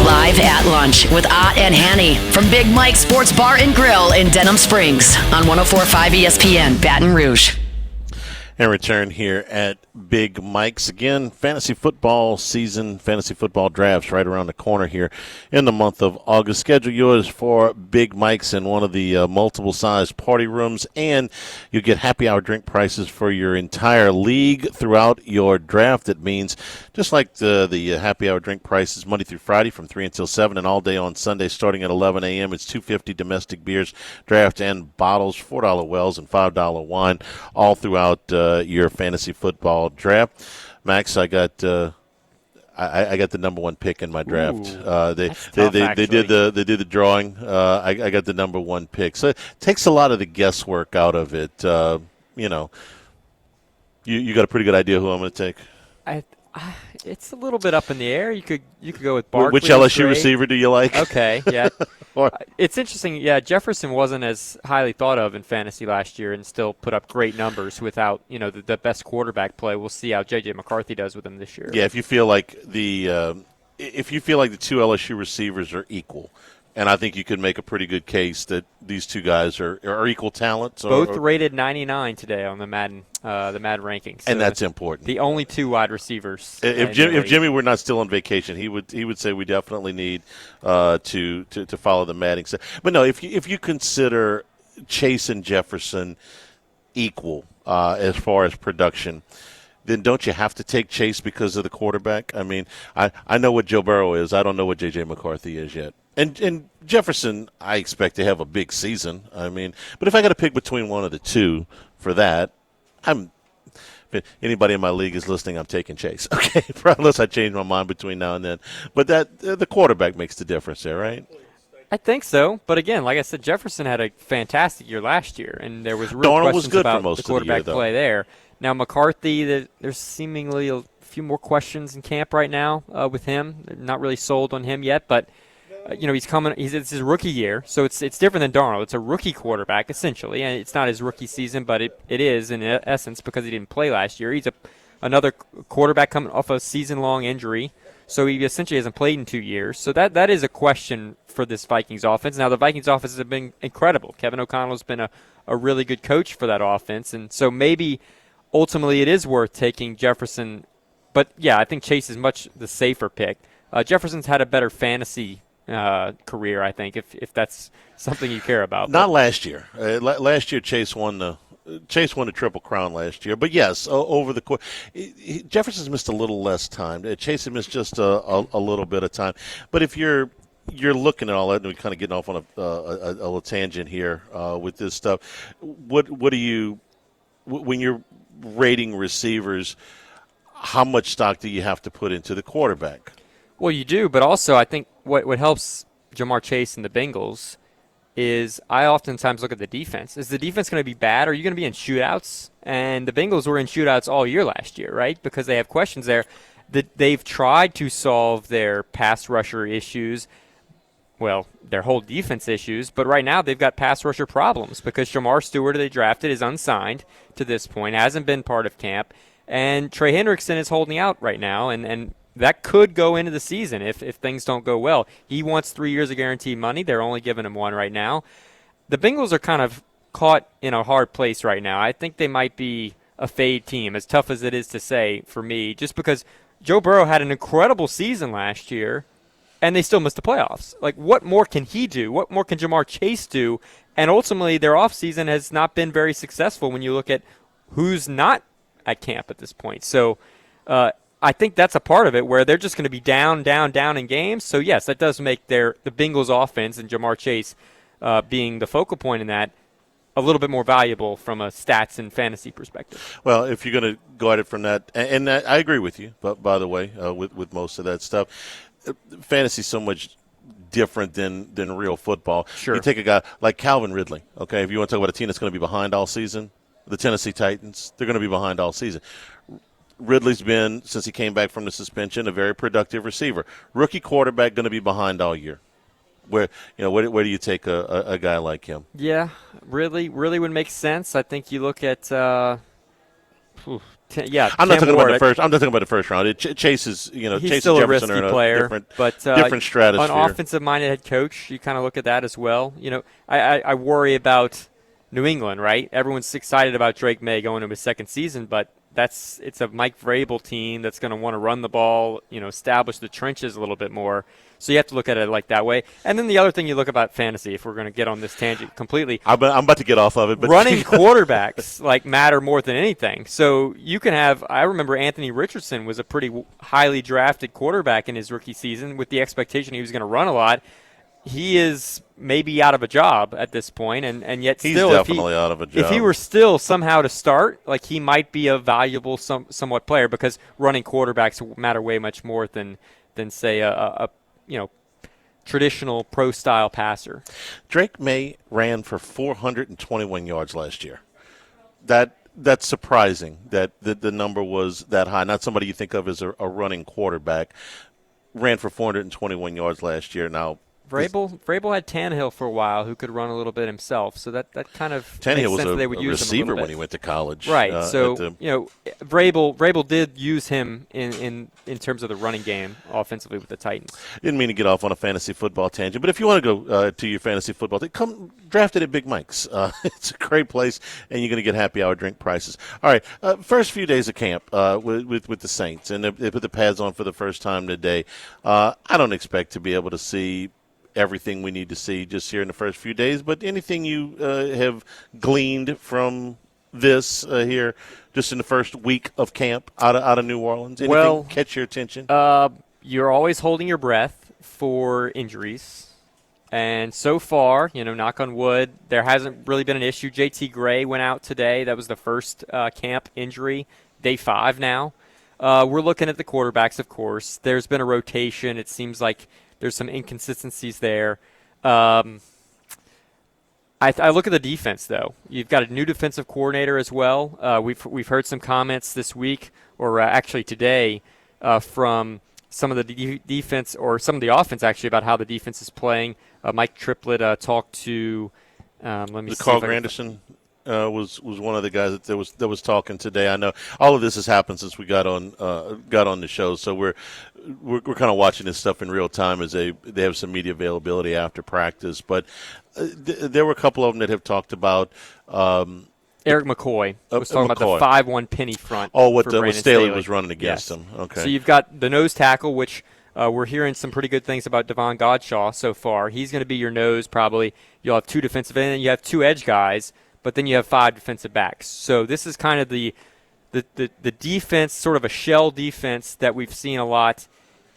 Live at lunch with Ott and Hanny from Big Mike's Sports Bar and Grill in Denham Springs on 104.5 ESPN Baton Rouge. And return here at Big Mike's. Again, fantasy football season, fantasy football drafts right around the corner here in the month of August. Schedule yours for Big Mike's in one of the multiple-size party rooms, and you get happy hour drink prices for your entire league throughout your draft. That means just like the happy hour drink prices Monday through Friday from 3 until 7 and all day on Sunday starting at 11 a.m. It's $2.50 domestic beers, draft, and bottles, $4 wells, and $5 wine all throughout your fantasy football draft. Max, I got I got the number 1 pick in my draft. They did the drawing. I got the number 1 pick. So it takes a lot of the guesswork out of it. You got a pretty good idea who I'm going to take. It's a little bit up in the air. You could go with Barkley. Which LSU receiver do you like? Okay, yeah. It's interesting. Yeah, Jefferson wasn't as highly thought of in fantasy last year and still put up great numbers without the best quarterback play. We'll see how J.J. McCarthy does with him this year. Yeah, if you feel like the 2 LSU receivers are equal, And I think you could make a pretty good case that these two guys are equal talents. Both rated 99 today on the Madden rankings. So and that's important. The only two wide receivers. If Jimmy were not still on vacation, he would say we definitely need to follow the Madden. But no, if you consider Chase and Jefferson equal as far as production, then don't you have to take Chase because of the quarterback? I mean, I know what Joe Burrow is. I don't know what J.J. McCarthy is yet. And Jefferson, I expect to have a big season. I mean, but if I got to pick between one of the two for that, if anybody in my league is listening, I'm taking Chase. Okay, unless I change my mind between now and then. But the quarterback makes the difference there, right? I think so, but again, like I said, Jefferson had a fantastic year last year, and there was real questions about the quarterback play there. Now McCarthy, there's seemingly a few more questions in camp right now with him. They're not really sold on him yet, but he's coming. It's his rookie year, so it's different than Darnold. It's a rookie quarterback essentially, and it's not his rookie season, but it is in essence because he didn't play last year. He's another quarterback coming off a season-long injury, so he essentially hasn't played in 2 years. So that is a question for this Vikings offense. Now the Vikings offense has been incredible. Kevin O'Connell's been a really good coach for that offense, and so maybe ultimately it is worth taking Jefferson. But yeah, I think Chase is much the safer pick. Jefferson's had a better fantasy career, I think, if that's something you care about. Not last year. Last year, Chase won the Triple Crown last year. But yes, over the course, Jefferson's missed a little less time. Chase has missed just a little bit of time. But if you're looking at all that, and we're kind of getting off on a little tangent here with this stuff. What do you, when you're rating receivers, how much stock do you have to put into the quarterback? Well, you do, but also I think what helps Jamar Chase and the Bengals is I oftentimes look at the defense. Is the defense going to be bad? Are you going to be in shootouts? And the Bengals were in shootouts all year last year, right? Because they have questions there. They've tried to solve their pass rusher issues, well, their whole defense issues, but right now they've got pass rusher problems because Jamar Stewart, they drafted, is unsigned to this point, hasn't been part of camp, and Trey Hendrickson is holding out right now, and that could go into the season if things don't go well. He wants 3 years of guaranteed money. They're only giving him one right now. The Bengals are kind of caught in a hard place right now. I think they might be a fade team, as tough as it is to say for me, just because Joe Burrow had an incredible season last year, and they still missed the playoffs. Like, what more can he do? What more can Jamar Chase do? And ultimately, their offseason has not been very successful when you look at who's not at camp at this point. So I think that's a part of it where they're just going to be down in games. So, yes, that does make the Bengals offense and Jamar Chase being the focal point in that a little bit more valuable from a stats and fantasy perspective. Well, if you're going to go at it from that, and I agree with you, but by the way, with most of that stuff, fantasy's so much different than real football. Sure. You take a guy like Calvin Ridley, okay, if you want to talk about a team that's going to be behind all season, the Tennessee Titans, they're going to be behind all season. Ridley's been, since he came back from the suspension, a very productive receiver. Rookie quarterback going to be behind all year. Where do you take a guy like him? Yeah, really would make sense. I think you look at I'm not talking about the first. I'm not talking about the first round. Chase is, he's Chase still and a risky Jefferson are in player, different but stratosphere. An offensive-minded head coach, you kind of look at that as well. I worry about New England, right? Everyone's excited about Drake May going to his second season, but it's a Mike Vrabel team that's going to want to run the ball, establish the trenches a little bit more. So you have to look at it like that way. And then the other thing you look about fantasy, if we're going to get on this tangent completely. I'm about to get off of it. But running quarterbacks matter more than anything. So you can have – I remember Anthony Richardson was a pretty highly drafted quarterback in his rookie season with the expectation he was going to run a lot. He is maybe out of a job at this point, and yet he's still, definitely out of a job. If he were still somehow to start, he might be a valuable somewhat player because running quarterbacks matter way much more than say a traditional pro-style passer. Drake May ran for 421 yards last year. That's surprising that the number was that high. Not somebody you think of as a running quarterback. Ran for 421 yards last year. Now, Vrabel had Tannehill for a while, who could run a little bit himself. So that kind of Tannehill makes was sense a, that they would a use receiver him a when he went to college. Right. Vrabel did use him in terms of the running game offensively with the Titans. Didn't mean to get off on a fantasy football tangent, but if you want to go to your fantasy football, come draft it at Big Mike's. It's a great place, and you're going to get happy hour drink prices. All right, first few days of camp with the Saints, and they put the pads on for the first time today. I don't expect to be able to see everything we need to see just here in the first few days, but anything you have gleaned from this here just in the first week of camp out of New Orleans? Anything catch your attention? You're always holding your breath for injuries. And so far, knock on wood, there hasn't really been an issue. J.T. Gray went out today. That was the first camp injury, day 5 now. We're looking at the quarterbacks, of course. There's been a rotation. It seems like there's some inconsistencies there. I look at the defense, though. You've got a new defensive coordinator as well. We've heard some comments this week, or actually today, from some of the defense or some of the offense, actually, about how the defense is playing. Mike Triplett talked to Carl Granderson was one of the guys that was talking today. I know all of this has happened since we got on the show, so we're kind of watching this stuff in real time as they have some media availability after practice. But there were a couple of them that have talked about. Eric McCoy was talking about the 5-1 penny front. Oh, what Brandon Staley was running against him. Okay. So you've got the nose tackle, which we're hearing some pretty good things about Devon Godshaw so far. He's going to be your nose probably. You'll have 2 defensive ends, and you have 2 edge guys, but then you have 5 defensive backs. So this is kind of the defense, sort of a shell defense that we've seen a lot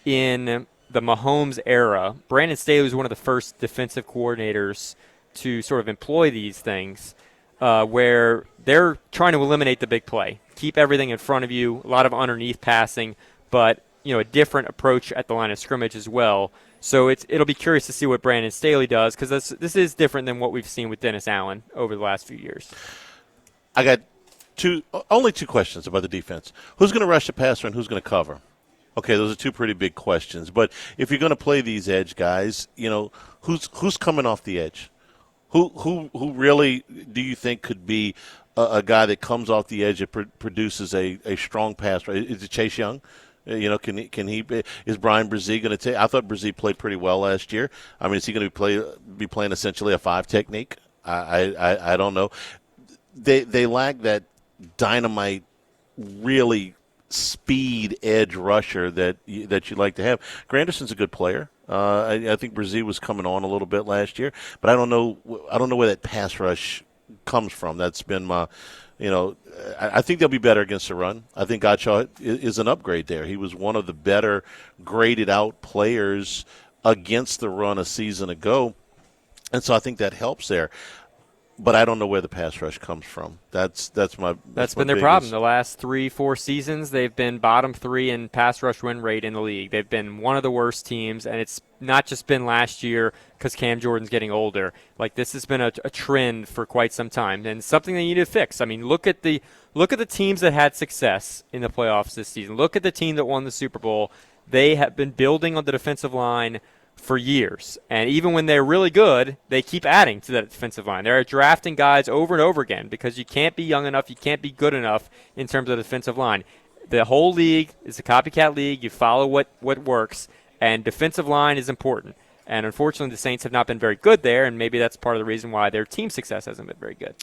in the Mahomes era. Brandon Staley was one of the first defensive coordinators to sort of employ these things. Where they're trying to eliminate the big play, keep everything in front of you, a lot of underneath passing, but a different approach at the line of scrimmage as well. So it'll be curious to see what Brandon Staley does, because this is different than what we've seen with Dennis Allen over the last few years. I got only 2 questions about the defense. Who's going to rush the passer and who's going to cover? Okay, those are 2 pretty big questions. But if you're going to play these edge guys, who's coming off the edge? Who really do you think could be a guy that comes off the edge that produces a strong pass? Is it Chase Young? Can he is Brian Brzee going to take? I thought Brzee played pretty well last year. I mean, is he going to be playing essentially a 5 technique? I don't know. They lack that dynamite, really speed edge rusher that you'd like to have. Granderson's a good player. I think Brzee was coming on a little bit last year, but I don't know where that pass rush comes from. That's been my, I think they'll be better against the run. I think Godshaw is an upgrade there. He was one of the better graded out players against the run a season ago, and so I think that helps there. But I don't know where the pass rush comes from. That's been their problem. The last 3-4 seasons, they've been bottom 3 in pass rush win rate in the league. They've been one of the worst teams, and it's not just been last year because Cam Jordan's getting older. Like, this has been a trend for quite some time, and something they need to fix. I mean, look at the teams that had success in the playoffs this season. Look at the team that won the Super Bowl. They have been building on the defensive line for years. And even when they're really good, they keep adding to that defensive line. They're drafting guys over and over again because you can't be young enough, you can't be good enough in terms of the defensive line. The whole league is a copycat league. You follow what works, and defensive line is important. And unfortunately, the Saints have not been very good there, and maybe that's part of the reason why their team success hasn't been very good.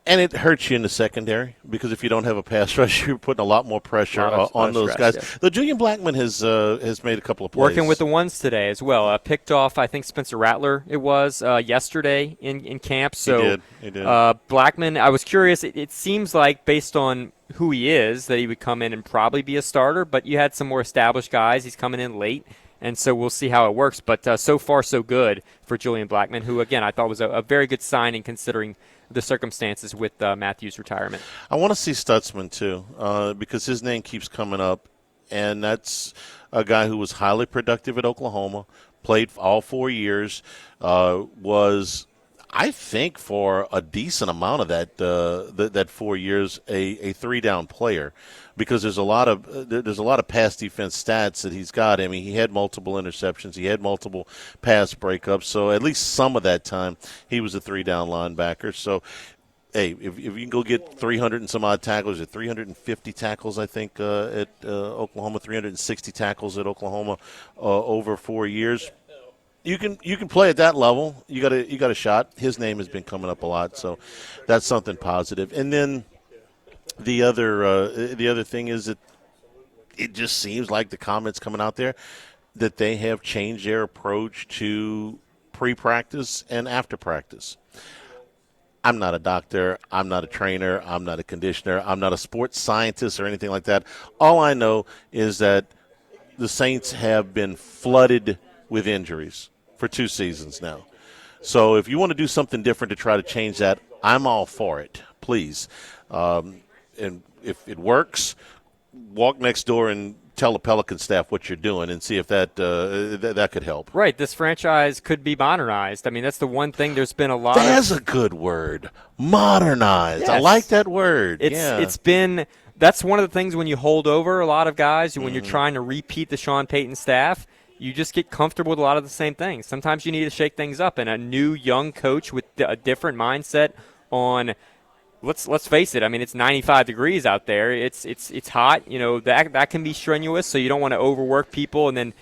And it hurts you in the secondary because if you don't have a pass rush, you're putting a lot more pressure on those guys. Yeah. Though Julian Blackmon has made a couple of plays. Working with the ones today as well. Picked off, I think, Spencer Rattler it was yesterday in camp. So he did. Blackmon, I was curious. It seems like based on who he is that he would come in and probably be a starter, but you had some more established guys. He's coming in late. And so we'll see how it works. But so far, so good for Julian Blackmon, who, again, I thought was a very good signing considering the circumstances with Matthews' retirement. I want to see Stutzman, too, because his name keeps coming up. And that's a guy who was highly productive at Oklahoma, played all 4 years, was I think for a decent amount of that 4 years, a 3-down player, because there's a lot of pass defense stats that he's got. I mean, he had multiple interceptions, he had multiple pass breakups, so at least some of that time he was a 3-down linebacker. So, hey, if you can go get 300 and some odd tackles, or 350 tackles, I think at Oklahoma, 360 tackles at Oklahoma over 4 years. You can play at that level. You got a shot. His name has been coming up a lot, so that's something positive. And then the other thing is that it just seems like the comments coming out there that they have changed their approach to pre-practice and after practice. I'm not a doctor. I'm not a trainer. I'm not a conditioner. I'm not a sports scientist or anything like that. All I know is that the Saints have been flooded with injuries for 2 seasons now. So if you want to do something different to try to change that, I'm all for it, please. And if it works, walk next door and tell the Pelican staff what you're doing and see if that could help. Right. This franchise could be modernized. I mean, that's the one thing. There's been a lot That's a good word. Modernized. Yes. I like that word. It's been – that's one of the things when you hold over a lot of guys, when you're trying to repeat the Sean Payton staff, you just get comfortable with a lot of the same things. Sometimes you need to shake things up, and a new young coach with a different mindset on – Let's face it. I mean, it's 95 degrees out there. It's hot. You know, that can be strenuous. So you don't want to overwork people and then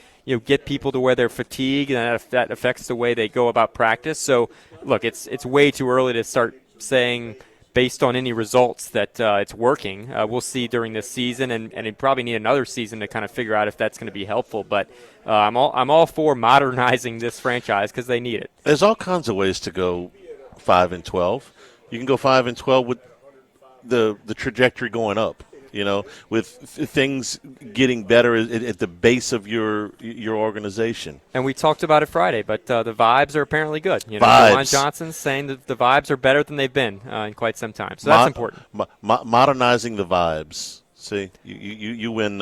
get people to where they're fatigued, and that affects the way they go about practice. So look, it's way too early to start saying based on any results that it's working. We'll see during this season, and you probably need another season to kind of figure out if that's going to be helpful. But I'm all for modernizing this franchise because they need it. There's all kinds of ways to go 5-12. You can go 5-12 with the trajectory going up, with things getting better at the base of your organization. And we talked about it Friday, but the vibes are apparently good. Vibes. Juwan Johnson's saying that the vibes are better than they've been in quite some time. So that's important. Modernizing the vibes. See, you win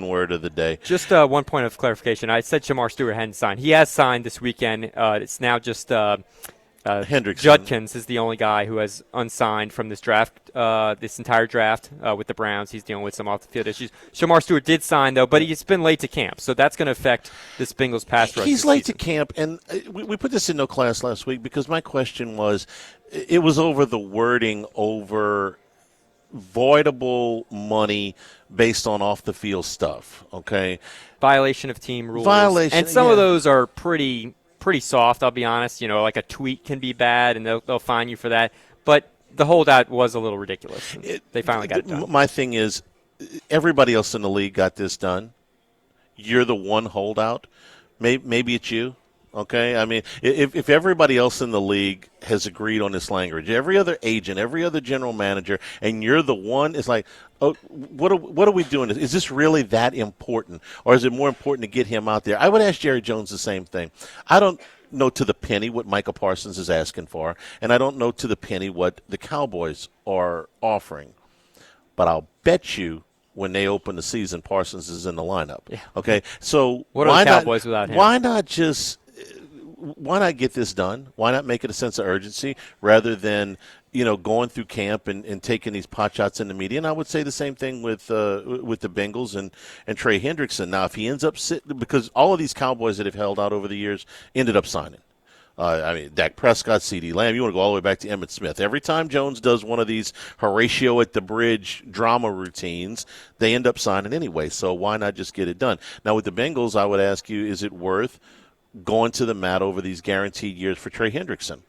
word of the day. Just one point of clarification. I said Shamar Stewart hadn't signed. He has signed this weekend. It's now just Hendrickson. Judkins is the only guy who has unsigned from this draft, this entire draft with the Browns. He's dealing with some off-the-field issues. Shamar Stewart did sign, though, but he's been late to camp, so that's going to affect this Bengals pass rush. He's late to camp, and we put this in no class last week because my question was, it was over the wording over voidable money based on off-the-field stuff, okay? Violation of team rules. And some of those are pretty soft, I'll be honest. Like a tweet can be bad, and they'll fine you for that. But the holdout was a little ridiculous. They finally got it done. My thing is, everybody else in the league got this done. You're the one holdout. Maybe it's you. Okay? I mean, if everybody else in the league has agreed on this language, every other agent, every other general manager, and you're the one, it's like, oh, what are we doing? Is this really that important? Or is it more important to get him out there? I would ask Jerry Jones the same thing. I don't know to the penny what Micah Parsons is asking for, and I don't know to the penny what the Cowboys are offering. But I'll bet you when they open the season, Parsons is in the lineup. Yeah. Okay? So what are the Cowboys without him? Why not get this done? Why not make it a sense of urgency rather than, going through camp and taking these pot shots in the media? And I would say the same thing with the Bengals and Trey Hendrickson. Now, if he ends up sitting, because all of these Cowboys that have held out over the years ended up signing. Dak Prescott, CeeDee Lamb, you want to go all the way back to Emmitt Smith. Every time Jones does one of these Horatio at the Bridge drama routines, they end up signing anyway. So why not just get it done? Now, with the Bengals, I would ask you, is it worth going to the mat over these guaranteed years for Trey Hendrickson?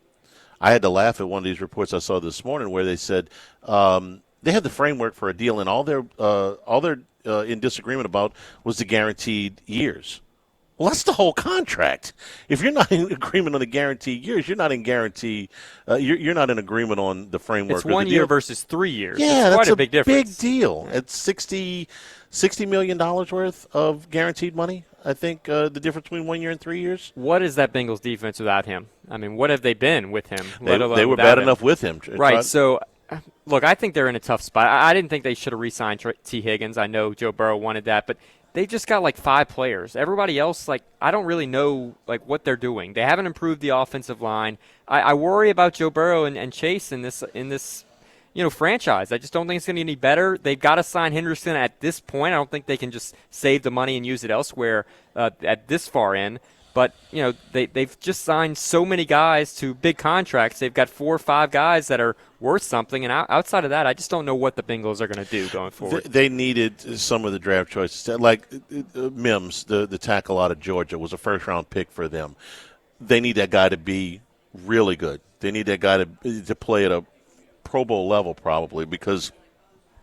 I had to laugh at one of these reports I saw this morning where they said they had the framework for a deal, and all they're in disagreement about was the guaranteed years. Well, that's the whole contract. If you're not in agreement on the guaranteed years, you're not in guarantee. You're not in agreement on the framework. It's 1 year versus 3 years. Yeah, it's that's quite a big difference. Big deal. Yeah. It's $60 million worth of guaranteed money. I think the difference between 1 year and 3 years. What is that Bengals defense without him? I mean, what have they been with him? They were bad enough with him. Right. So, look, I think they're in a tough spot. I didn't think they should have re-signed T. Higgins. I know Joe Burrow wanted that, but they've just got like 5 players. Everybody else, like, I don't really know like what they're doing. They haven't improved the offensive line. I worry about Joe Burrow and Chase in this franchise. I just don't think it's going to get any better. They've got to sign Henderson at this point. I don't think they can just save the money and use it elsewhere at this far in. But, they've just signed so many guys to big contracts. They've got 4 or 5 guys that are worth something. And outside of that, I just don't know what the Bengals are going to do going forward. They needed some of the draft choices. Like Mims, the tackle out of Georgia, was a first-round pick for them. They need that guy to be really good. They need that guy to play at a Pro Bowl level probably, because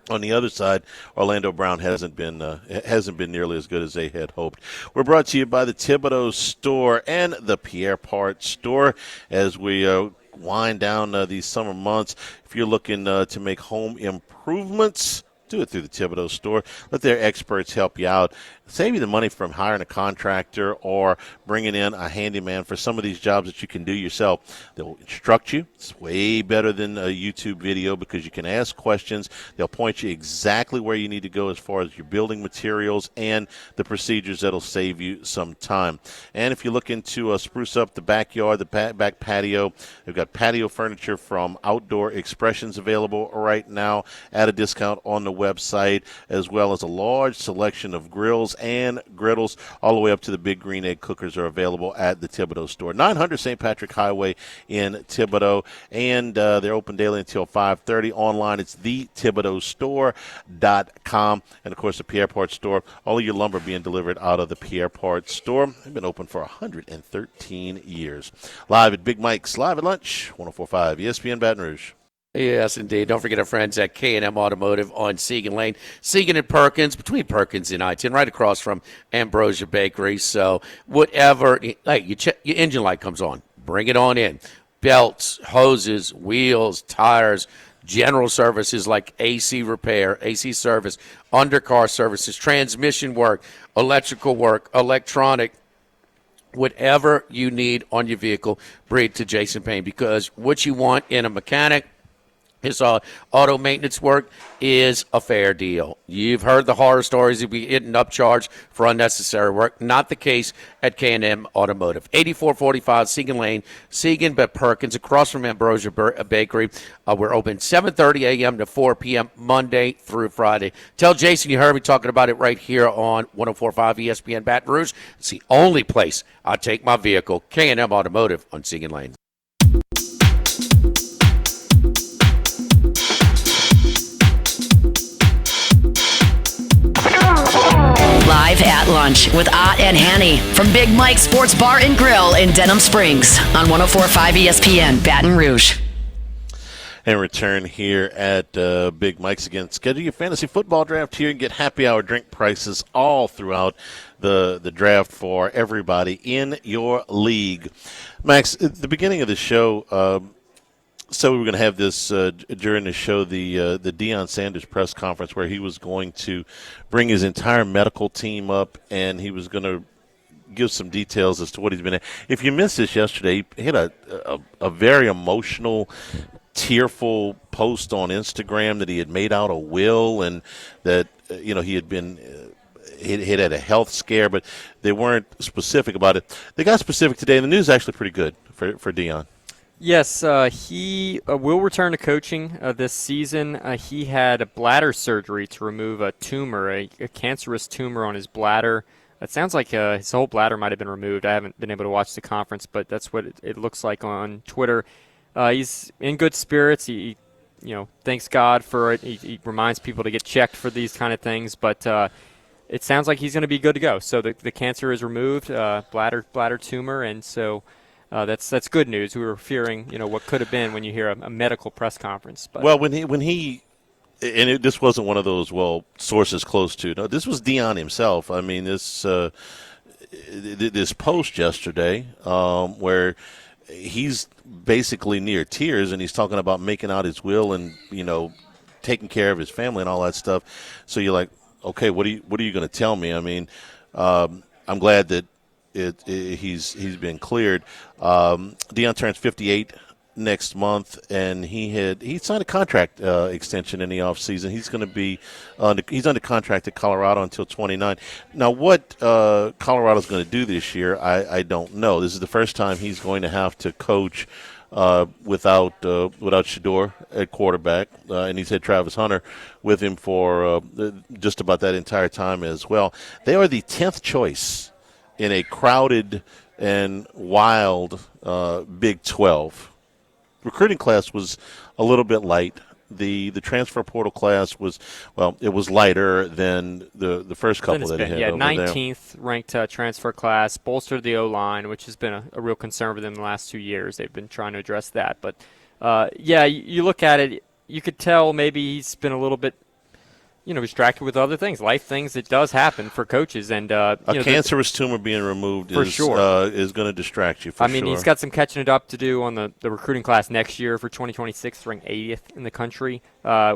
on the other side, Orlando Brown hasn't been nearly as good as they had hoped. We're brought to you by the Thibodeau Store and the Pierre Part Store as we wind down these summer months. If you're looking to make home improvements, do it through the Thibodeau Store. Let their experts help you out. Save you the money from hiring a contractor or bringing in a handyman for some of these jobs that you can do yourself. They'll instruct you. It's way better than a YouTube video because you can ask questions. They'll point you exactly where you need to go as far as your building materials and the procedures that'll save you some time. And if you're looking to spruce up the backyard, the back patio, they've got patio furniture from Outdoor Expressions available right now at a discount on the website, as well as a large selection of grills and griddles, all the way up to the big green egg cookers are available at the Thibodeau Store. 900 St. Patrick Highway in Thibodeau, and they're open daily until 5:30. Online, it's thethibodeaustore.com. And, of course, the Pierre Part Store, all of your lumber being delivered out of the Pierre Part Store. They've been open for 113 years. Live at Big Mike's, live at lunch, 104.5 ESPN Baton Rouge. Yes, indeed. Don't forget our friends at K&M Automotive on Segan Lane. Segan and Perkins, between Perkins and I-10, right across from Ambrosia Bakery. So whatever, like your engine light comes on, bring it on in. Belts, hoses, wheels, tires, general services like AC repair, AC service, undercar services, transmission work, electrical work, electronic, whatever you need on your vehicle, bring it to Jason Payne, because what you want in a mechanic, his auto maintenance work is a fair deal. You've heard the horror stories of getting upcharged for unnecessary work. Not the case at K&M Automotive. 8445 Segan Lane, Segan but Perkins, across from Ambrosia Bakery. We're open 7:30 a.m. to 4 p.m. Monday through Friday. Tell Jason you heard me talking about it right here on 104.5 ESPN Baton Rouge. It's the only place I take my vehicle, K&M Automotive on Segan Lane. Live at lunch with Ott and Hanny from Big Mike's Sports Bar and Grill in Denham Springs on 104.5 ESPN Baton Rouge. And return here at Big Mike's again. Schedule your fantasy football draft here and get happy hour drink prices all throughout the draft for everybody in your league. Max, at the beginning of the show, so we were going to have this during the show, the Deion Sanders press conference, where he was going to bring his entire medical team up and he was going to give some details as to what he's been at. If you missed this yesterday, he had a very emotional, tearful post on Instagram that he had made out a will and that he had been he had a health scare, but they weren't specific about it. They got specific today, and the news is actually pretty good for Deion. Yes, he will return to coaching this season. He had a bladder surgery to remove a tumor, a cancerous tumor on his bladder. It sounds like his whole bladder might have been removed. I haven't been able to watch the conference, but that's what it looks like on Twitter. He's in good spirits. He thanks God for it. He reminds people to get checked for these kind of things, but it sounds like he's going to be good to go. So the cancer is removed, bladder tumor, and so that's good news. We were fearing, what could have been when you hear a medical press conference. But. Well, this wasn't one of those sources close to. No, this was Deion himself. I mean, this post yesterday where he's basically near tears and he's talking about making out his will and taking care of his family and all that stuff. So you're like, okay, what are you going to tell me? I mean, I'm glad that he's been cleared. Deion turns 58 next month, and he signed a contract extension in the offseason. He's going to be he's under contract at Colorado until 29. Now, what Colorado's going to do this year, I don't know. This is the first time he's going to have to coach without Shedeur at quarterback, and he's had Travis Hunter with him for just about that entire time as well. They are the 10th choice in a crowded and wild Big 12. Recruiting class was a little bit light. The transfer portal class was, well, it was lighter than the first couple that he had over 19th ranked transfer class, bolstered the O-line, which has been a real concern for them in the last 2 years. They've been trying to address that. But, you look at it, you could tell maybe he's been a little bit, distracted with other things, life things. It does happen for coaches. And a cancerous tumor being removed is going to distract you, for sure. He's got some catching it up to do on the recruiting class next year for 2026, ranked 80th in the country,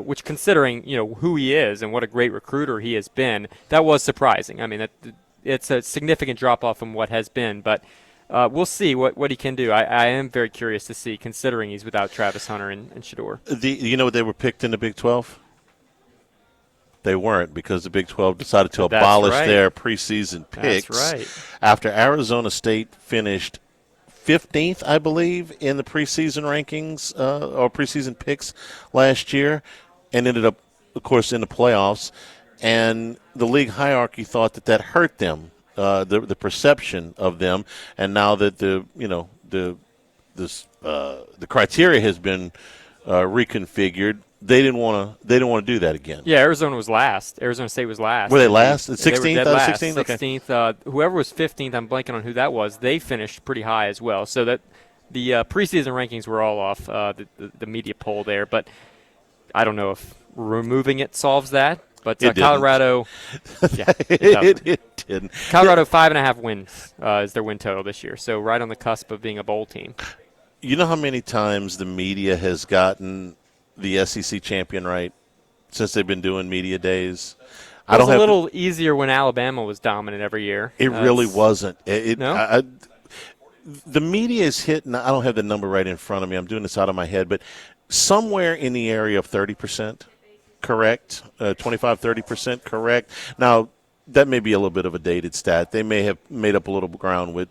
which, considering, who he is and what a great recruiter he has been, that was surprising. I mean, it's a significant drop-off from what has been, but we'll see what he can do. I am very curious to see, considering he's without Travis Hunter and Shedeur. You know what they were picked in the Big 12? They weren't, because the Big 12 decided to abolish their preseason picks. That's right. After Arizona State finished 15th, I believe, in the preseason rankings or preseason picks last year, and ended up, of course, in the playoffs. And the league hierarchy thought that hurt them, the perception of them. And now that the criteria has been reconfigured, they didn't want to do that again. Yeah, Arizona was last. Arizona State was last. Were they last? 16th? They were dead last. 16th? Okay. 16th. Whoever was 15th, I'm blanking on who that was. They finished pretty high as well. So that the preseason rankings were all off the media poll there. But I don't know if removing it solves that. But Colorado, it didn't. Colorado 5.5 wins is their win total this year. So right on the cusp of being a bowl team. You know how many times the media has gotten the SEC champion right since they've been doing media days? It was a little easier when Alabama was dominant every year. It really wasn't. No? The media is hitting, I don't have the number right in front of me, I'm doing this out of my head, but somewhere in the area of 30% correct, 25-30% correct. Now, that may be a little bit of a dated stat. They may have made up a little ground with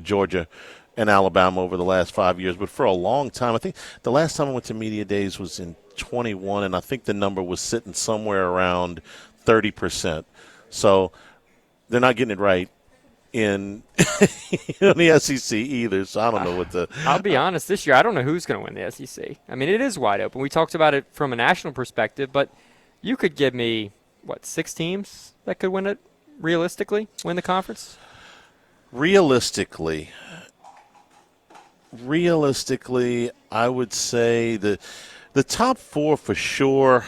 Georgia and Alabama over the last 5 years, but for a long time, I think the last time I went to media days was in 21, and I think the number was sitting somewhere around 30%. So they're not getting it right in the SEC either. So I don't know what the. I'll be honest, this year I don't know who's going to win the SEC. I mean, it is wide open. We talked about it from a national perspective, but you could give me 6 teams that could win it realistically, win the conference. Realistically, I would say the top 4 for sure,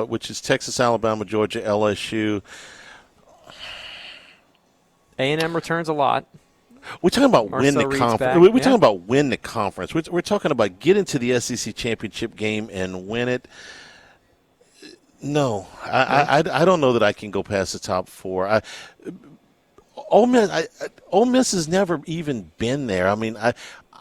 which is Texas, Alabama, Georgia, LSU. A&M returns a lot. We're talking about win the conference. We're talking about win the conference. We're talking about get into the SEC championship game and win it. No, I don't know that I can go past the top 4. Ole Miss has never even been there. I mean,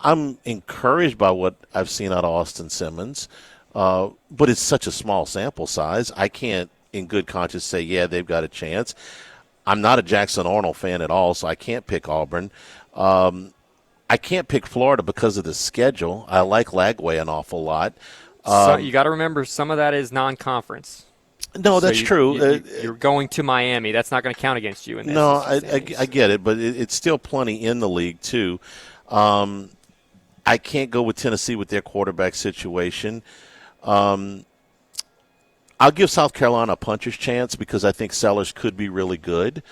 I'm encouraged by what I've seen out of Austin Simmons, but it's such a small sample size. I can't, in good conscience, say, yeah, they've got a chance. I'm not a Jackson Arnold fan at all, so I can't pick Auburn. I can't pick Florida because of the schedule. I like Lagway an awful lot. So you got to remember, some of that is non-conference. No, that's true. You're going to Miami. That's not going to count against you. I get it, but it's still plenty in the league, too. I can't go with Tennessee with their quarterback situation. I'll give South Carolina a puncher's chance because I think Sellers could be really good.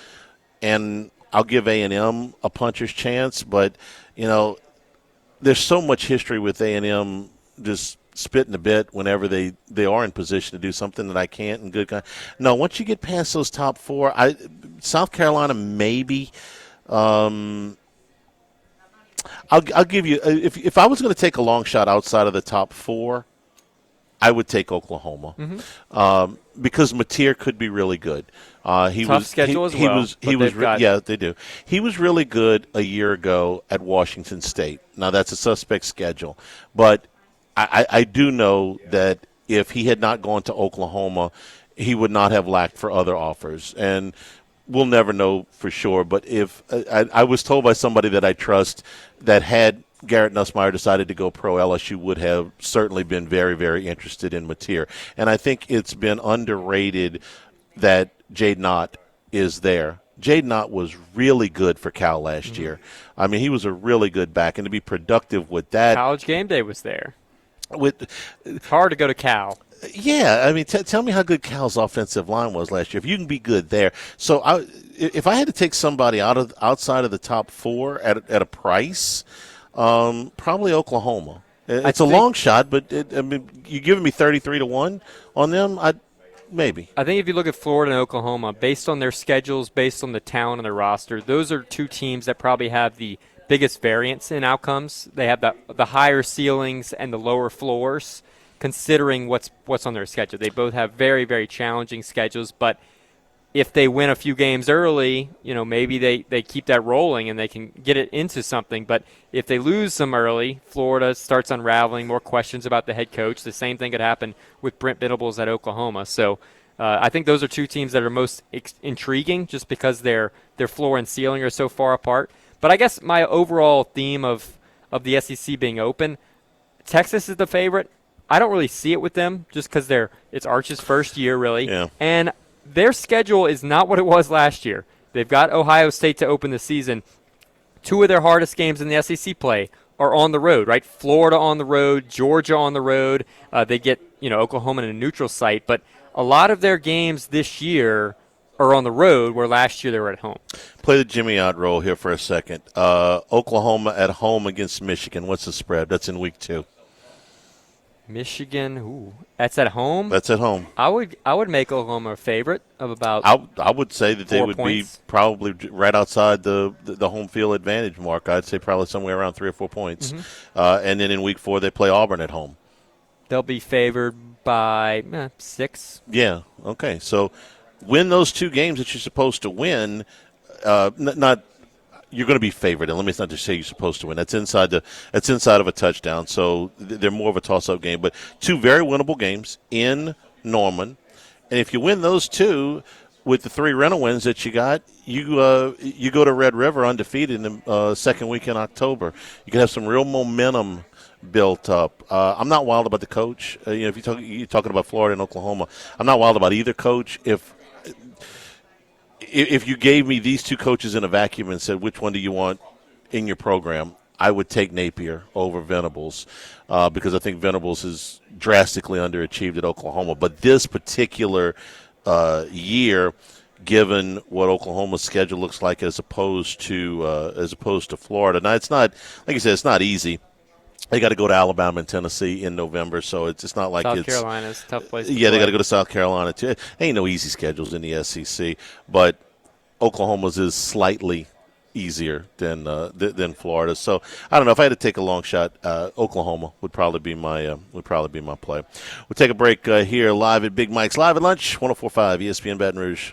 And I'll give A&M a puncher's chance, but, there's so much history with A&M just spitting a bit whenever they are in position to do something that I can't in good. No, once you get past those top 4, South Carolina maybe. I'll give you if I was going to take a long shot outside of the top 4, I would take Oklahoma because Mateer could be really good. Tough schedule as well. Yeah, they do. He was really good a year ago at Washington State. Now that's a suspect schedule, but I do know that if he had not gone to Oklahoma, he would not have lacked for other offers. And we'll never know for sure. But if I was told by somebody that I trust that had Garrett Nussmeier decided to go pro, LSU would have certainly been very, very interested in Mateer. And I think it's been underrated that Jade Knott is there. Jade Knott was really good for Cal last year. I mean, he was a really good back, and to be productive with that. College Game Day was there. It's hard to go to Cal. Yeah, I mean, tell me how good Cal's offensive line was last year. If you can be good there. So if I had to take somebody outside of the top 4 at a price, probably Oklahoma. It's a long shot, but I mean, you're giving me 33-1 on them. Maybe. I think if you look at Florida and Oklahoma, based on their schedules, based on the talent on their roster, those are two teams that probably have the biggest variance in outcomes. They have the higher ceilings and the lower floors, considering what's on their schedule. They both have very, very challenging schedules, but if they win a few games early, maybe they keep that rolling and they can get it into something. But if they lose some early, Florida starts unraveling, more questions about the head coach. The same thing could happen with Brent Venables at Oklahoma. So I think those are two teams that are most intriguing just because their floor and ceiling are so far apart. But I guess my overall theme of the SEC being open, Texas is the favorite. I don't really see it with them just because it's Arch's first year, really. Yeah. And their schedule is not what it was last year. They've got Ohio State to open the season. 2 of their hardest games in the SEC play are on the road, right? Florida on the road, Georgia on the road. They get, Oklahoma in a neutral site. But a lot of their games this year are on the road, where last year they were at home. Play the Jimmy out role here for a second. Oklahoma at home against Michigan. What's the spread? That's in week 2. Michigan, that's at home? That's at home. I would make Oklahoma a favorite of about I would say that they would points. be probably right outside the home field advantage mark. I'd say probably somewhere around 3 or 4 points. And then in week 4 they play Auburn at home. They'll be favored by 6. Yeah, okay. So win those 2 games that you're supposed to win, not – you're going to be favored, and let me not just say you're supposed to win. That's inside of a touchdown, so they're more of a toss-up game. But 2 very winnable games in Norman, and if you win those 2 with the 3 rental wins that you got, you go to Red River undefeated in the second week in October. You can have some real momentum built up. I'm not wild about the coach. If you're talking about Florida and Oklahoma, I'm not wild about either coach. If you gave me these 2 coaches in a vacuum and said, which one do you want in your program, I would take Napier over Venables because I think Venables is drastically underachieved at Oklahoma. But this particular year, given what Oklahoma's schedule looks like as opposed to Florida, now it's not, like you said, it's not easy. They got to go to Alabama and Tennessee in November, so it's not like South Carolina's a tough place to play. They got to go to to South Carolina, too. Ain't no easy schedules in the SEC, but Oklahoma's is slightly easier than Florida. So I don't know. If I had to take a long shot, Oklahoma would probably be my play. We'll take a break here live at Big Mike's Live at Lunch, 104.5 ESPN Baton Rouge.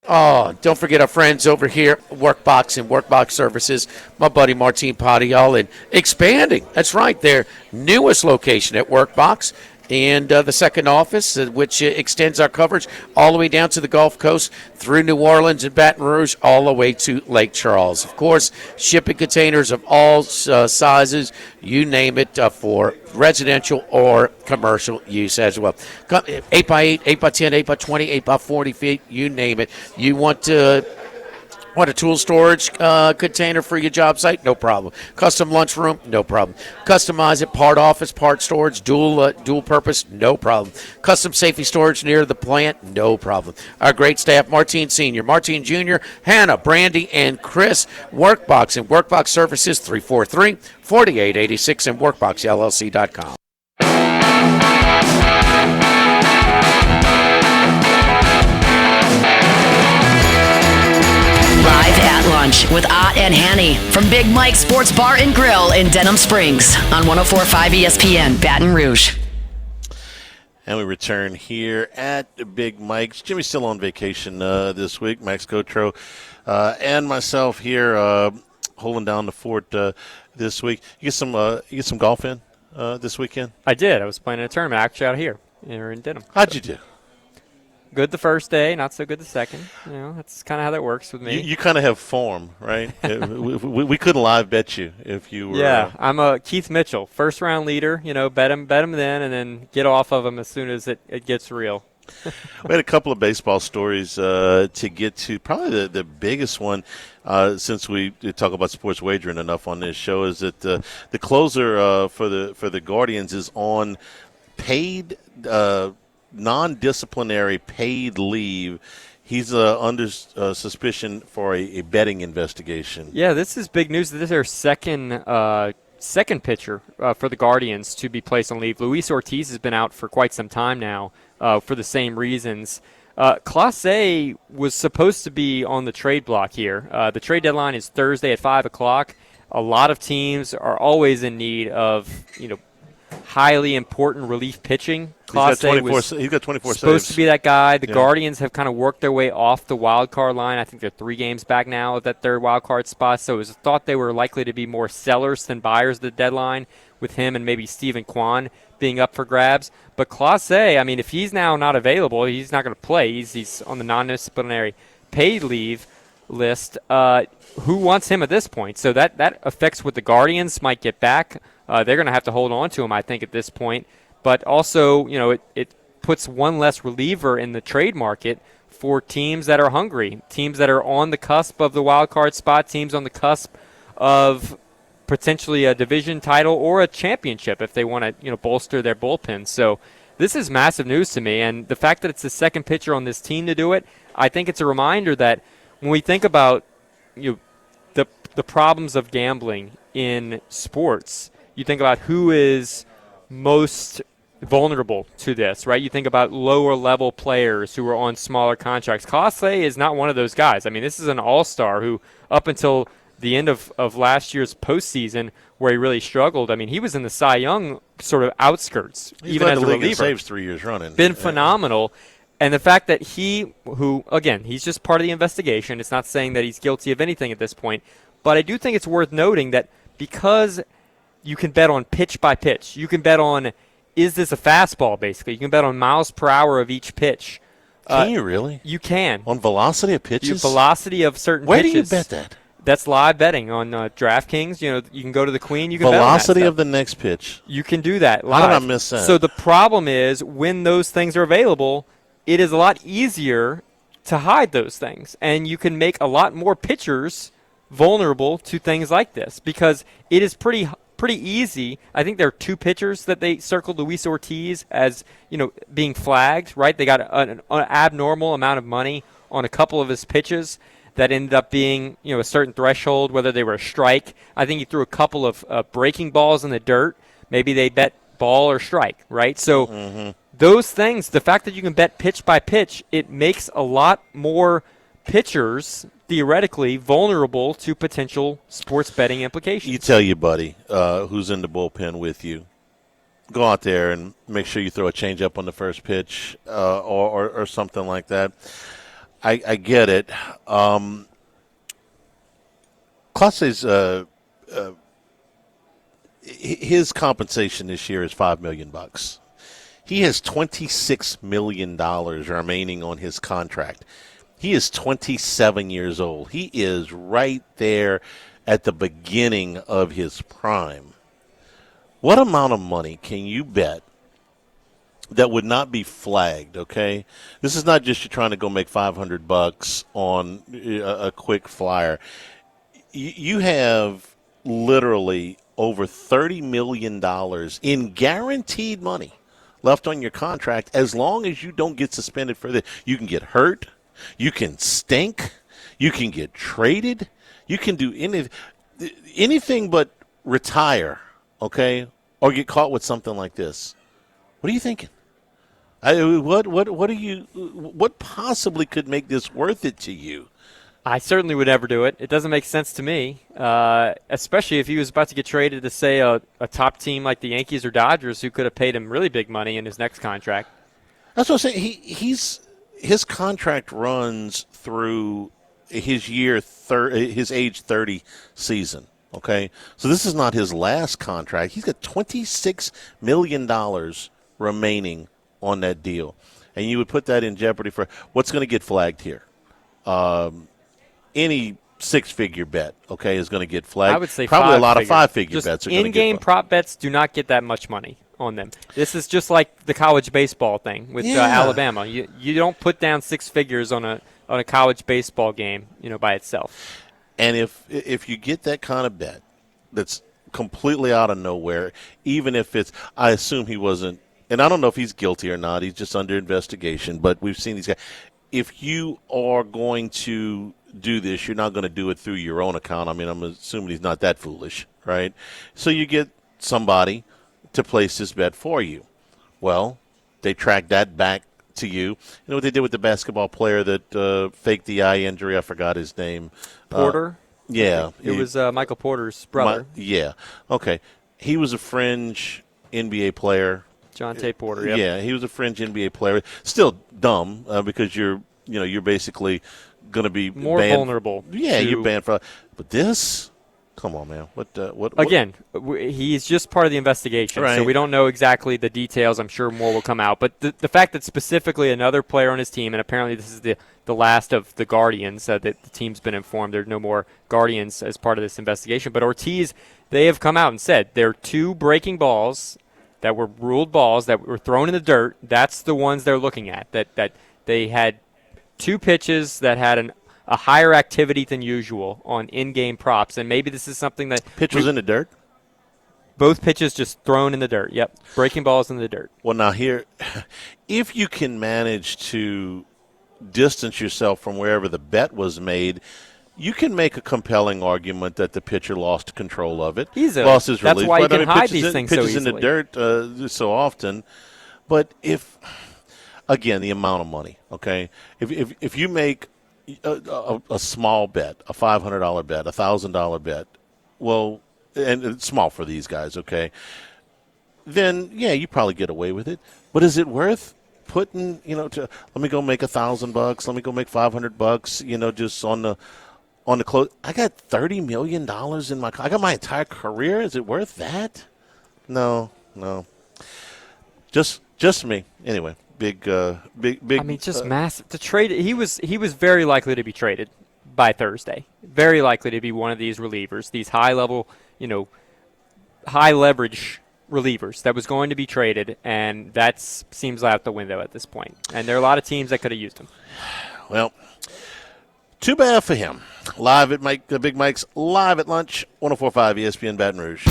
Oh, don't forget our friends over here, Workbox and Workbox Services, my buddy Martin Padial, and expanding. That's right, their newest location at Workbox and the second office, which extends our coverage all the way down to the Gulf Coast, through New Orleans and Baton Rouge, all the way to Lake Charles. Of course, shipping containers of all sizes, you name it, for residential or commercial use as well. 8x8, 8x10, 8x20, 8x40 feet, you name it. You want a tool storage container for your job site? No problem. Custom lunchroom? No problem. Customize it, part office, part storage, dual purpose? No problem. Custom safety storage near the plant? No problem. Our great staff, Martine Sr., Martine Jr., Hannah, Brandy, and Chris. Workbox and Workbox Services, 343-4886 and WorkboxLLC.com. Live at Lunch with Ott and Hanny from Big Mike's Sports Bar and Grill in Denham Springs on 104.5 ESPN Baton Rouge. And we return here at Big Mike's. Jimmy's still on vacation this week. Max Gotro and myself here holding down the fort this week. You get some golf in this weekend? I did. I was playing in a tournament actually out here in Denham. How'd you do? Good the first day, not so good the second. That's kind of how that works with me. You kind of have form, right? we couldn't live bet you if you were. Yeah, I'm a Keith Mitchell, first round leader. Bet him then, and then get off of him as soon as it gets real. We had a couple of baseball stories to get to. Probably the biggest one, since we talk about sports wagering enough on this show, is that the closer for the Guardians is on paid. Non-disciplinary paid leave. He's under suspicion for a betting investigation. Yeah, this is big news. This is their second pitcher for the Guardians to be placed on leave. Luis Ortiz has been out for quite some time now for the same reasons. Clase was supposed to be on the trade block here. The trade deadline is Thursday at 5 o'clock. A lot of teams are always in need of, highly important relief pitching. Clase was he's got 24 supposed saves. to be that guy. The Guardians have kind of worked their way off the wild card line. I think they're 3 games back now at that third wild card spot. So it was thought they were likely to be more sellers than buyers at the deadline, with him and maybe Stephen Kwan being up for grabs. But Clase, I mean, if he's now not available, he's not going to play. He's on the non-disciplinary paid leave list. Who wants him at this point? So that affects what the Guardians might get back. They're going to have to hold on to him, I think, at this point. But also, it puts one less reliever in the trade market for teams that are hungry, teams that are on the cusp of the wild card spot, teams on the cusp of potentially a division title or a championship if they want to, bolster their bullpen. So this is massive news to me, and the fact that it's the second pitcher on this team to do it, I think it's a reminder that when we think about the problems of gambling in sports, you think about who is most vulnerable to this, right? You think about lower-level players who are on smaller contracts. Clase is not one of those guys. I mean, this is an all-star who, up until the end of last year's postseason, where he really struggled, I mean, he was in the Cy Young sort of outskirts, even as a reliever. Saves 3 years running. Been phenomenal. And the fact that he's just part of the investigation. It's not saying that he's guilty of anything at this point. But I do think it's worth noting that because you can bet on pitch by pitch, you can bet on, is this a fastball, basically? You can bet on miles per hour of each pitch. Can you really? You can. On velocity of pitches? Velocity of certain pitches. Where do you bet that? That's live betting on DraftKings. You can go to the Queen. You can velocity bet on that of the next pitch. You can do that live. How did I miss that? So the problem is when those things are available, it is a lot easier to hide those things, and you can make a lot more pitchers vulnerable to things like this because it is pretty easy. I think there are 2 pitchers that they circled Luis Ortiz as being flagged. Right, they got an abnormal amount of money on a couple of his pitches that ended up being a certain threshold, whether they were a strike. I think he threw a couple of breaking balls in the dirt. Maybe they bet ball or strike. Right, so. Those things, the fact that you can bet pitch by pitch, it makes a lot more pitchers theoretically vulnerable to potential sports betting implications. You tell your buddy who's in the bullpen with you, go out there and make sure you throw a changeup on the first pitch or something like that. I get it. Clase's his compensation this year is $5 million. He has $26 million remaining on his contract. He is 27 years old. He is right there at the beginning of his prime. What amount of money can you bet that would not be flagged, okay? This is not just you trying to go make $500 on a quick flyer. You have literally over $30 million in guaranteed money left on your contract as long as you don't get suspended for this. You can get hurt. You can stink. You can get traded. You can do anything but retire, okay, or get caught with something like this. What are you thinking? What possibly could make this worth it to you? I certainly would never do it. It doesn't make sense to me, especially if he was about to get traded to, say, a top team like the Yankees or Dodgers, who could have paid him really big money in his next contract. That's what I'm saying. His contract runs through his his age 30 season. Okay, so this is not his last contract. He's got $26 million remaining on that deal, and you would put that in jeopardy for what's going to get flagged here. Any six-figure bet, okay, is going to get flagged. I would say probably a lot of five-figure just bets are going to get in-game prop bets do not get that much money on them. This is just like the college baseball thing with Alabama. You don't put down six figures on a college baseball game, by itself. And if you get that kind of bet that's completely out of nowhere, even if it's, I assume he wasn't, and I don't know if he's guilty or not. He's just under investigation. But we've seen these guys. If you are going to do this, you're not going to do it through your own account. I mean, I'm assuming he's not that foolish, right? So you get somebody to place this bet for you. Well, they track that back to you. You know what they did with the basketball player that faked the eye injury? I forgot his name. Porter? Yeah. It was Michael Porter's brother. Yeah. Okay. He was a fringe NBA player. Jonte Porter, yep. Yeah, he was a fringe NBA player. Still dumb because you're basically going to be more banned. Vulnerable. Yeah, you're banned for. But this, come on, man. What? Again, he's just part of the investigation, right. So we don't know exactly the details. I'm sure more will come out. But the fact that specifically another player on his team, and apparently this is the last of the Guardians, that the team's been informed there's no more Guardians as part of this investigation. But Ortiz, they have come out and said there are two breaking balls that were ruled balls that were thrown in the dirt. That's the ones they're looking at. That they had two pitches that had a higher activity than usual on in-game props, and maybe this is something that pitch was in the dirt. Both pitches just thrown in the dirt. Yep, breaking balls in the dirt. Well, now here, if you can manage to distance yourself from wherever the bet was made, you can make a compelling argument that the pitcher lost control of it. Easily. Lost his That's relief. why you But, can hide these things so pitches easily. in the dirt so often. But again, the amount of money, okay? If you make a small bet, a $500 bet, a $1,000 bet, well, and it's small for these guys, okay, then, yeah, you probably get away with it. But is it worth putting, let me go make $1,000, let me go make $500, just on the close? I got $30 million in I got my entire career. Is it worth that? No. Just me. Anyway, big. I mean, just massive. To trade, he was very likely to be traded by Thursday. Very likely to be one of these relievers, these high-level, high leverage relievers that was going to be traded, and that seems out the window at this point. And there are a lot of teams that could have used him. Well, too bad for him. Live at Big Mike's Live at Lunch, 104.5 ESPN Baton Rouge.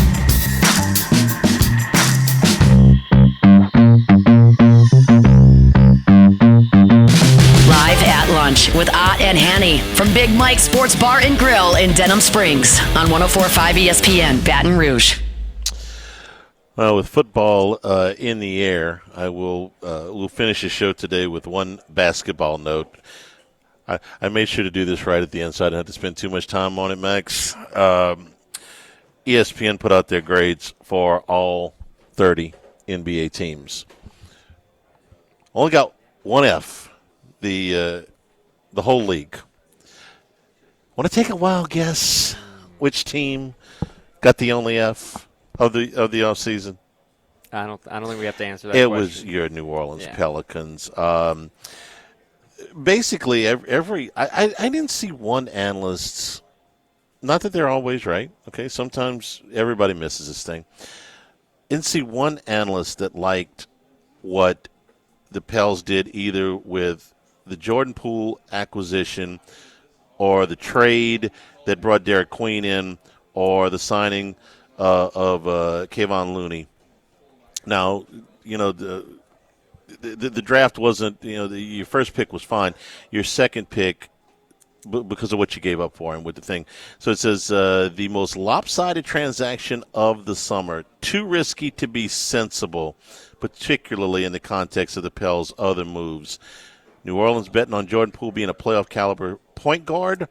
Live at Lunch with Ott and Hanny from Big Mike's Sports Bar and Grill in Denham Springs on 104.5 ESPN Baton Rouge. Well, with football in the air, we'll finish the show today with one basketball note. I made sure to do this right at the end, so I didn't have to spend too much time on it, Max. ESPN put out their grades for all 30 NBA teams. Only got one F, the whole league. Want to take a wild guess which team got the only F of the off season? I don't think we have to answer that question. It was your New Orleans Pelicans. Basically, I didn't see one analyst, not that they're always right, okay, sometimes everybody misses this thing. Didn't see one analyst that liked what the Pels did either with the Jordan Poole acquisition or the trade that brought Derek Queen in or the signing of Kayvon Looney. Now, the draft wasn't, your first pick was fine. Your second pick, because of what you gave up for him with the thing. So it says, the most lopsided transaction of the summer, too risky to be sensible, particularly in the context of the Pels' other moves. New Orleans betting on Jordan Poole being a playoff caliber point guard.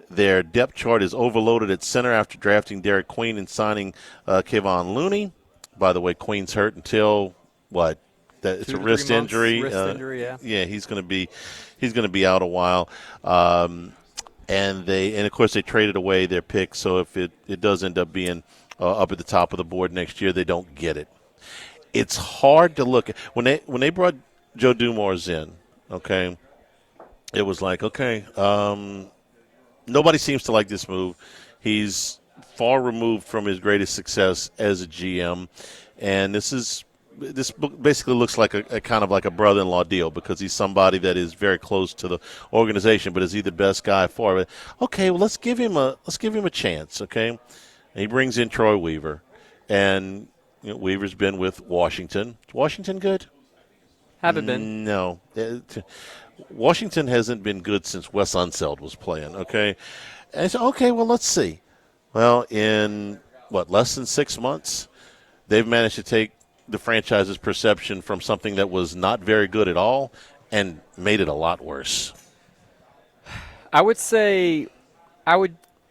Their depth chart is overloaded at center after drafting Derek Queen and signing Kevon Looney. By the way, Queen's hurt until what? It's a wrist injury. Wrist injury, yeah. Yeah, he's going to be out a while. And of course they traded away their pick. So if it does end up being up at the top of the board next year, they don't get it. It's hard to look at when they brought Joe Dumars in. Okay, it was like nobody seems to like this move. He's far removed from his greatest success as a GM, and this basically looks like a kind of like a brother-in-law deal because he's somebody that is very close to the organization, but is he the best guy for it? Okay, well let's give him a chance. Okay, and he brings in Troy Weaver, and Weaver's been with Washington. Is Washington good? Haven't been. No. Washington hasn't been good since Wes Unseld was playing, okay? And so, okay, well, let's see. Well, in, less than 6 months, they've managed to take the franchise's perception from something that was not very good at all and made it a lot worse. I would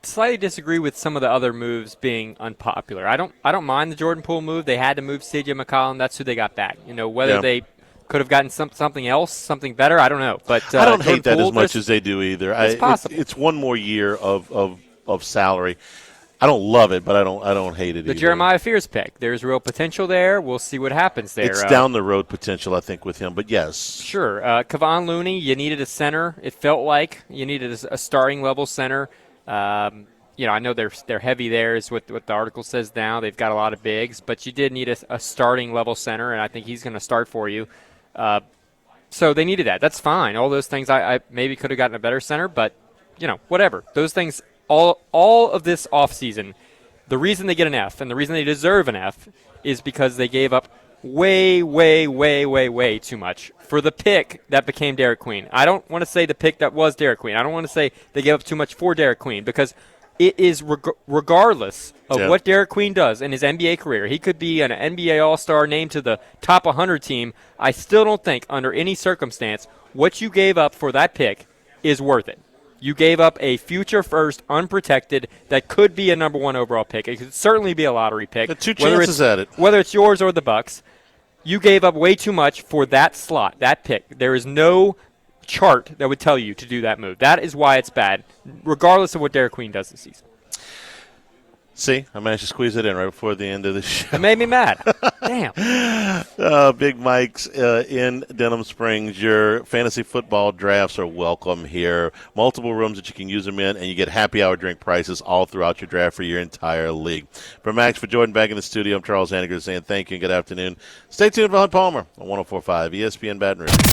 slightly disagree with some of the other moves being unpopular. I don't mind the Jordan Poole move. They had to move C.J. McCollum. That's who they got back. Whether they could have gotten something else, something better, I don't know. But I don't hate that as much as they do either. It's possible. It's one more year of salary. I don't love it, but I don't hate it either. The Jeremiah Fears pick. There's real potential there. We'll see what happens there. It's down the road potential, I think, with him. But yes, sure. Kevon Looney, you needed a center. It felt like you needed a starting level center. I know they're heavy there is what the article says now. They've got a lot of bigs, but you did need a starting level center, and I think he's going to start for you. So they needed that. That's fine. All those things I maybe could have gotten a better center, but whatever. Those things, all of this offseason, the reason they get an F and the reason they deserve an F is because they gave up way, way, way, way, way too much for the pick that became Derek Queen. I don't want to say the pick that was Derek Queen. I don't want to say they gave up too much for Derek Queen because it is regardless of what Derek Queen does in his NBA career. He could be an NBA All-Star named to the top 100 team. I still don't think under any circumstance what you gave up for that pick is worth it. You gave up a future first, unprotected, that could be a number 1 overall pick. It could certainly be a lottery pick. Two chances at it. Whether it's yours or the Bucks. You gave up way too much for that slot, that pick. There is no chart that would tell you to do that move. That is why it's bad, regardless of what Derek Queen does this season. See, I managed to squeeze it in right before the end of the show. It made me mad. Damn. Big Mike's in Denham Springs. Your fantasy football drafts are welcome here. Multiple rooms that you can use them in, and you get happy hour drink prices all throughout your draft for your entire league. For Max, for Jordan back in the studio, I'm Charles Hanniger saying thank you and good afternoon. Stay tuned for Hunt Palmer on 104.5 ESPN Baton Rouge.